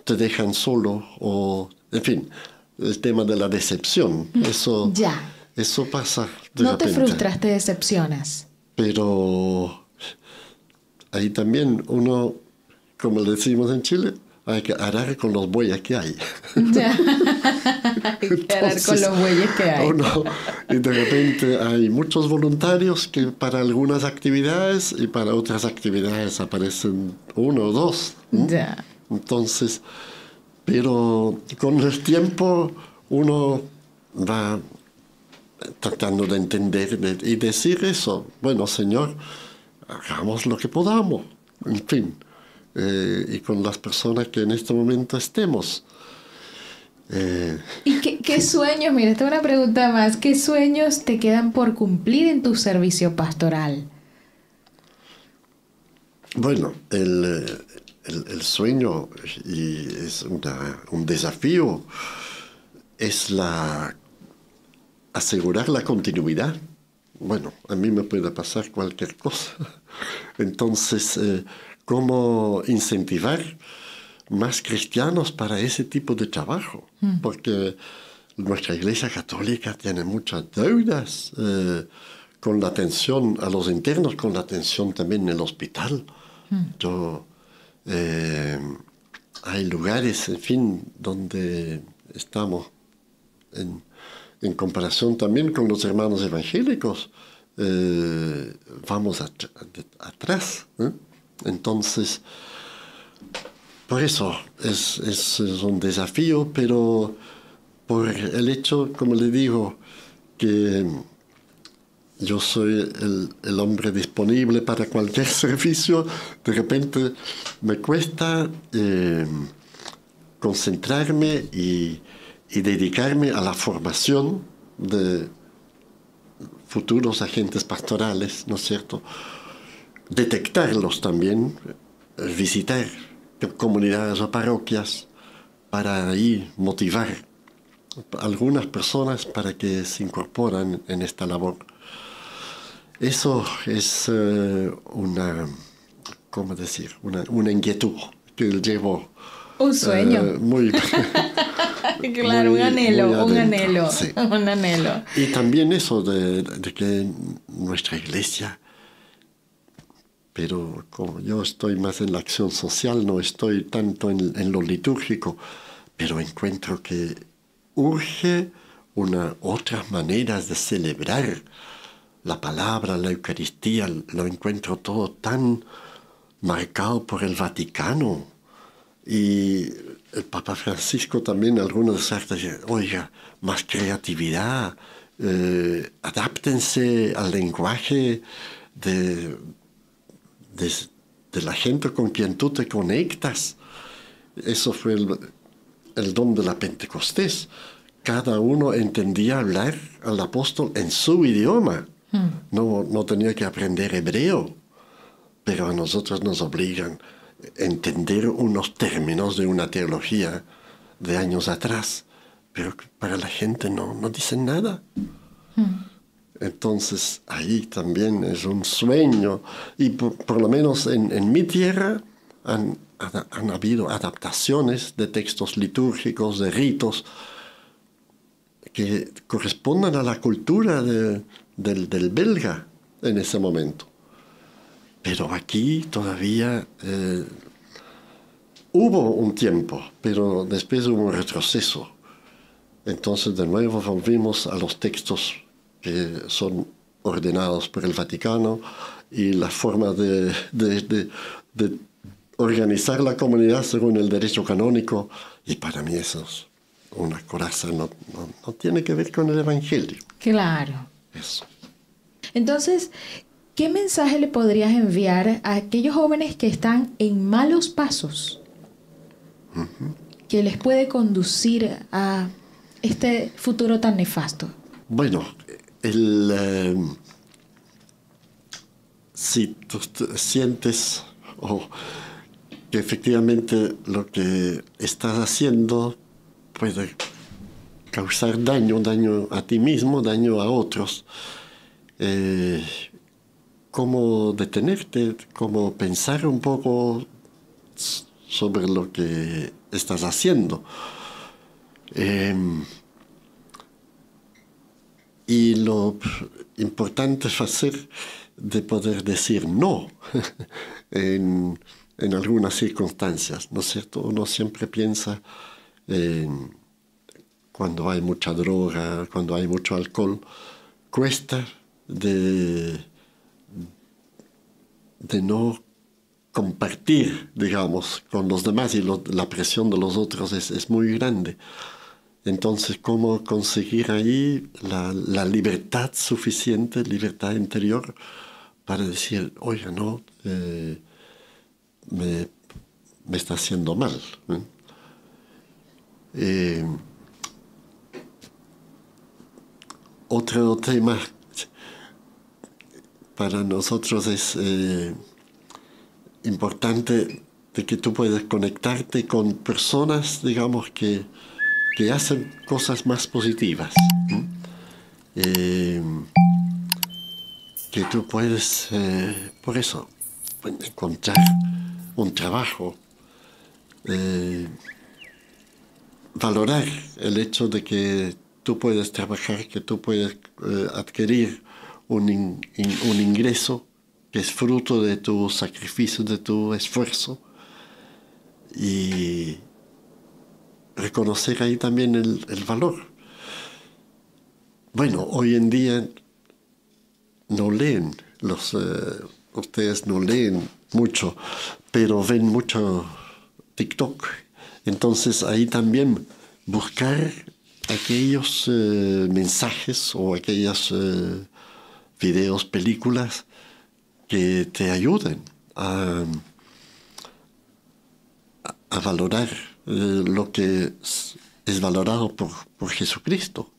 te dejan solo, o en fin, el tema de la decepción. Eso pasa de No repente. te frustras, te decepcionas. Pero ahí también uno, como le decimos en Chile, hay que arar con los bueyes que hay. Ya. Hay que arar con los bueyes que hay. Y de repente hay muchos voluntarios que para algunas actividades y para otras actividades aparecen uno o dos. Ya. Entonces, pero con el tiempo uno va tratando de entender y decir eso. Bueno, Señor, hagamos lo que podamos, en fin, y con las personas que en este momento estemos. ¿Y qué sueños, mira, esta es una pregunta más, qué sueños te quedan por cumplir en tu servicio pastoral? Bueno, el sueño, y es un desafío, es asegurar la continuidad. Bueno, a mí me puede pasar cualquier cosa. Entonces, ¿cómo incentivar más cristianos para ese tipo de trabajo? Porque nuestra Iglesia Católica tiene muchas deudas con la atención a los internos, con la atención también en el hospital. Hay lugares, en fin, donde estamos en comparación también con los hermanos evangélicos, vamos atrás. Entonces, por eso es un desafío, pero por el hecho, como le digo, que yo soy el hombre disponible para cualquier servicio, de repente me cuesta concentrarme y dedicarme a la formación de futuros agentes pastorales, ¿no es cierto? Detectarlos también, visitar comunidades o parroquias para ahí motivar a algunas personas para que se incorporen en esta labor. Eso es ¿cómo decir? Una inquietud que llevo. Un sueño. Muy claro, un anhelo, sí. Un anhelo. Y también eso de que nuestra iglesia, pero como yo estoy más en la acción social, no estoy tanto en lo litúrgico, pero encuentro que urge otras maneras de celebrar la palabra, la Eucaristía. Lo encuentro todo tan marcado por el Vaticano. Y el Papa Francisco también, algunos de sus actos, dicen, oiga, más creatividad, adáptense al lenguaje de la gente con quien tú te conectas. Eso fue el don de la Pentecostés. Cada uno entendía hablar al apóstol en su idioma. No tenía que aprender hebreo, pero a nosotros nos obligan a entender unos términos de una teología de años atrás, pero para la gente no dicen nada. Entonces ahí también es un sueño, y por lo menos en mi tierra han habido adaptaciones de textos litúrgicos, de ritos, que correspondan a la cultura del belga en ese momento. Pero aquí todavía hubo un tiempo, pero después hubo un retroceso. Entonces de nuevo volvimos a los textos que son ordenados por el Vaticano y la forma de organizar la comunidad según el derecho canónico, y para mí eso es una coraza, no tiene que ver con el Evangelio. Claro. Eso. Entonces, ¿qué mensaje le podrías enviar a aquellos jóvenes que están en malos pasos? Que les puede conducir a este futuro tan nefasto. Bueno, si tú sientes que efectivamente lo que estás haciendo puede causar daño a ti mismo, daño a otros, cómo detenerte, cómo pensar un poco sobre lo que estás haciendo. Y lo importante es hacer de poder decir no en algunas circunstancias, ¿no es cierto? Uno siempre piensa cuando hay mucha droga, cuando hay mucho alcohol, cuesta de no compartir, digamos, con los demás, y la presión de los otros es muy grande. Entonces, ¿cómo conseguir ahí la libertad suficiente, libertad interior, para decir, oiga, no, me está haciendo mal. Otro tema para nosotros es importante de que tú puedes conectarte con personas, digamos, que hacen cosas más positivas. Que tú puedes, por eso, encontrar un trabajo, valorar el hecho de que tú puedes trabajar, que tú puedes adquirir un ingreso que es fruto de tu sacrificio, de tu esfuerzo, y reconocer ahí también el valor. Bueno, hoy en día no leen, ustedes no leen mucho, pero ven mucho TikTok. Entonces ahí también buscar aquellos mensajes o aquellos videos, películas que te ayuden a valorar lo que es valorado por Jesucristo.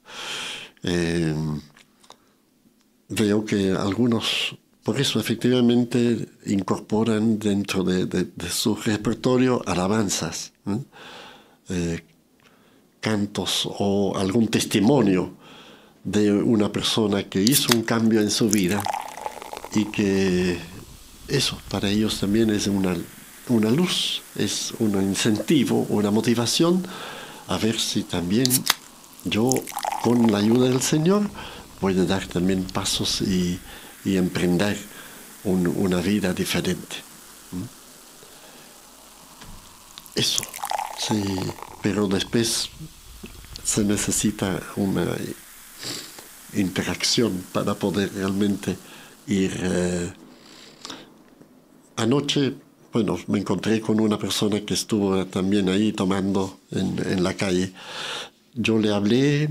Veo que algunos, por eso efectivamente, incorporan dentro de su repertorio alabanzas, cantos o algún testimonio de una persona que hizo un cambio en su vida y que eso para ellos también es una luz, es un incentivo, una motivación a ver si también yo, con la ayuda del Señor, puedo dar también pasos y emprender una vida diferente. Eso, sí, pero después se necesita una interacción para poder realmente ir. Anoche, bueno, me encontré con una persona que estuvo también ahí tomando en la calle. Yo le hablé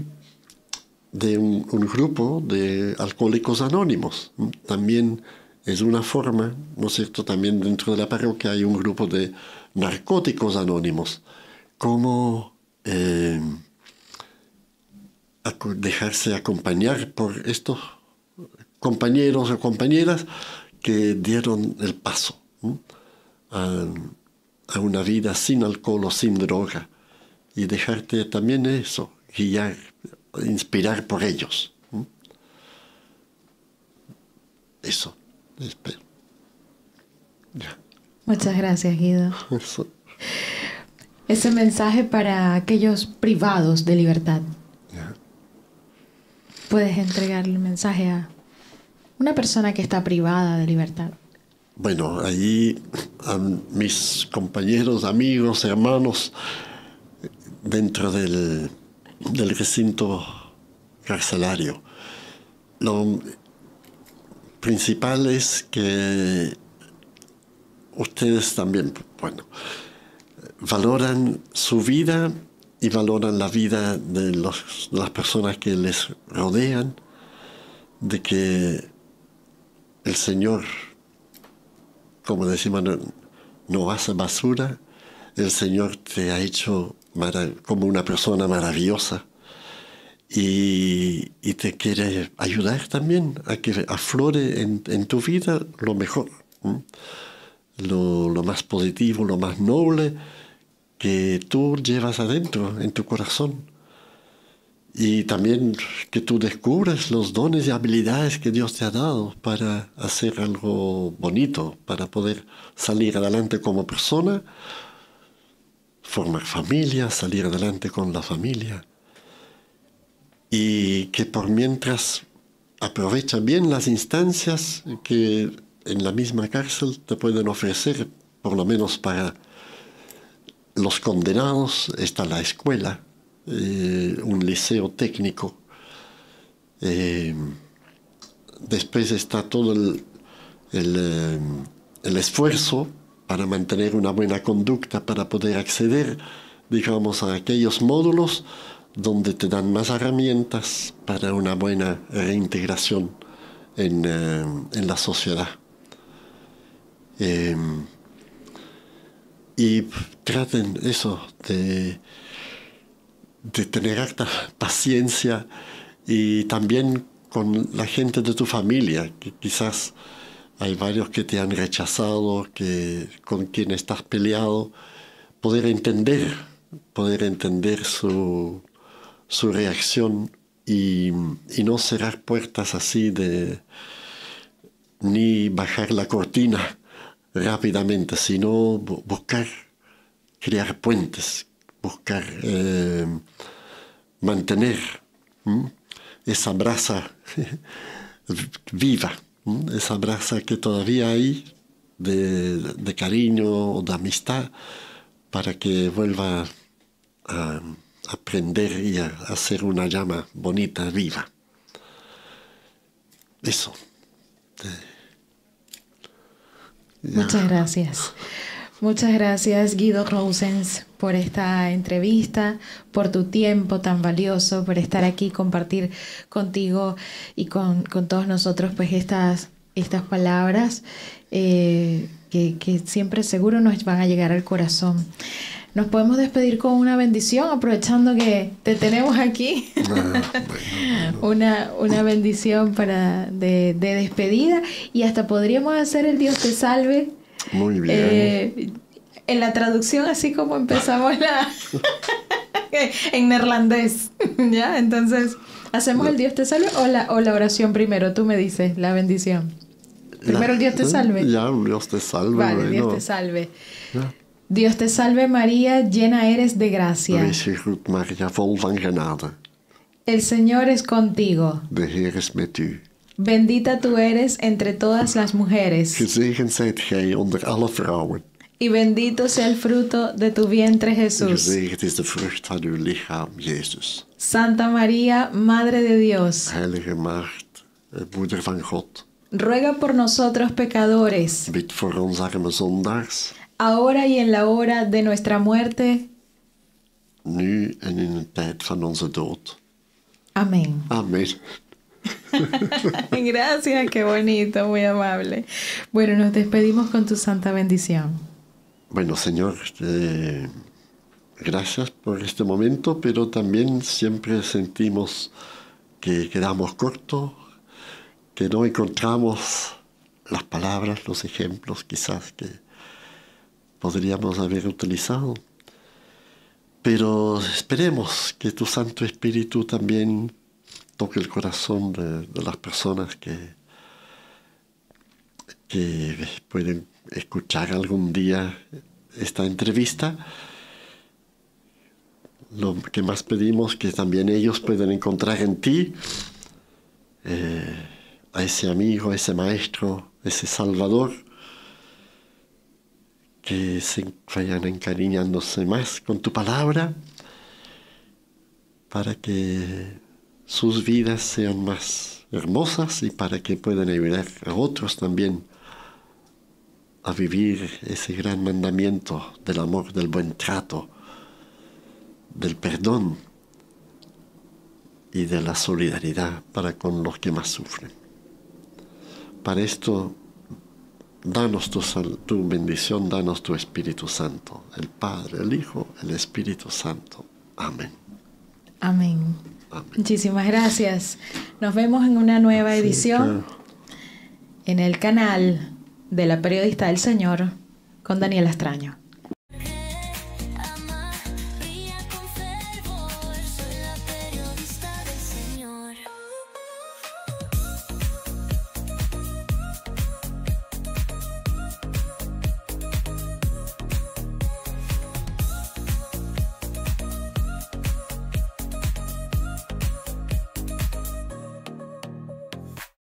de un grupo de alcohólicos anónimos. También es una forma, ¿no es cierto? También dentro de la parroquia hay un grupo de narcóticos anónimos. Cómo dejarse acompañar por estos compañeros o compañeras que dieron el paso a una vida sin alcohol o sin droga, y dejarte también eso, guiar, inspirar por ellos. Eso, espero. Ya. Muchas gracias, Guido. Eso. Ese mensaje para aquellos privados de libertad. Ya. Puedes entregar el mensaje a una persona que está privada de libertad. Bueno, allí a mis compañeros, amigos, hermanos, dentro del recinto carcelario, lo principal es que ustedes también, bueno, valoran su vida y valoran la vida de las personas que les rodean, de que el Señor, como decimos, no hace basura. El Señor te ha hecho como una persona maravillosa y te quiere ayudar también a que aflore en tu vida lo mejor, lo más positivo, lo más noble que tú llevas adentro, en tu corazón. Y también que tú descubres los dones y habilidades que Dios te ha dado para hacer algo bonito, para poder salir adelante como persona, formar familia, salir adelante con la familia. Y que por mientras aprovecha bien las instancias que en la misma cárcel te pueden ofrecer, por lo menos para los condenados está la escuela, un liceo técnico. Después está todo el esfuerzo para mantener una buena conducta, para poder acceder, digamos, a aquellos módulos donde te dan más herramientas para una buena reintegración en la sociedad. Y traten eso de tener harta paciencia, y también con la gente de tu familia, que quizás hay varios que te han rechazado, con quien estás peleado, poder entender su reacción, y no cerrar puertas así, ni bajar la cortina rápidamente, sino buscar crear puentes, buscar mantener esa brasa viva, esa brasa que todavía hay de cariño o de amistad, para que vuelva a prender y a hacer una llama bonita, viva. Eso. Muchas gracias. Muchas gracias, Guido Rousens, por esta entrevista, por tu tiempo tan valioso, por estar aquí, compartir contigo y con todos nosotros pues estas palabras que siempre seguro nos van a llegar al corazón. Nos podemos despedir con una bendición, aprovechando que te tenemos aquí. Una bendición de despedida, y hasta podríamos hacer el Dios te salve. Muy bien. En la traducción, así como empezamos en neerlandés, ¿ya? Entonces, ¿hacemos el Dios te salve o la oración primero? Tú me dices, la bendición. Primero el Dios te salve. Ya, Dios te salve. Vale, bueno. Dios te salve. Ja. Dios te salve María, llena eres de gracia. Wees gegroet Maria, vol van genade. El Señor es contigo. De Heer is met u. Bendita tú eres entre todas las mujeres. Gezegend zijt gij onder alle vrouwen. Y bendito sea el fruto de tu vientre, Jesús. Gezegend is de vrucht van uw lichaam, Jezus. Santa María, Madre de Dios. Heilige Maagd, Moeder van God. Ruega por nosotros pecadores. Bid voor ons arme zondaars. Ahora y en la hora de nuestra muerte. Nu en in de tijd van onze dood. Amén. Amén. Gracias, qué bonito, muy amable. Bueno, nos despedimos con tu santa bendición. Bueno, Señor, gracias por este momento, pero también siempre sentimos que quedamos cortos, que no encontramos las palabras, los ejemplos quizás que podríamos haber utilizado. Pero esperemos que tu Santo Espíritu también toque el corazón de las personas que pueden escuchar algún día esta entrevista. Lo que más pedimos, que también ellos puedan encontrar en ti a ese amigo, a ese maestro, ese Salvador, que se vayan encariñándose más con tu palabra, para que sus vidas sean más hermosas y para que puedan ayudar a otros también a vivir ese gran mandamiento del amor, del buen trato, del perdón y de la solidaridad para con los que más sufren. Para esto, danos tu bendición, danos tu Espíritu Santo, el Padre, el Hijo, el Espíritu Santo. Amén. Amén. Amén. Muchísimas gracias. Nos vemos en una nueva edición en el canal de la Periodista del Señor con Daniela Extraño.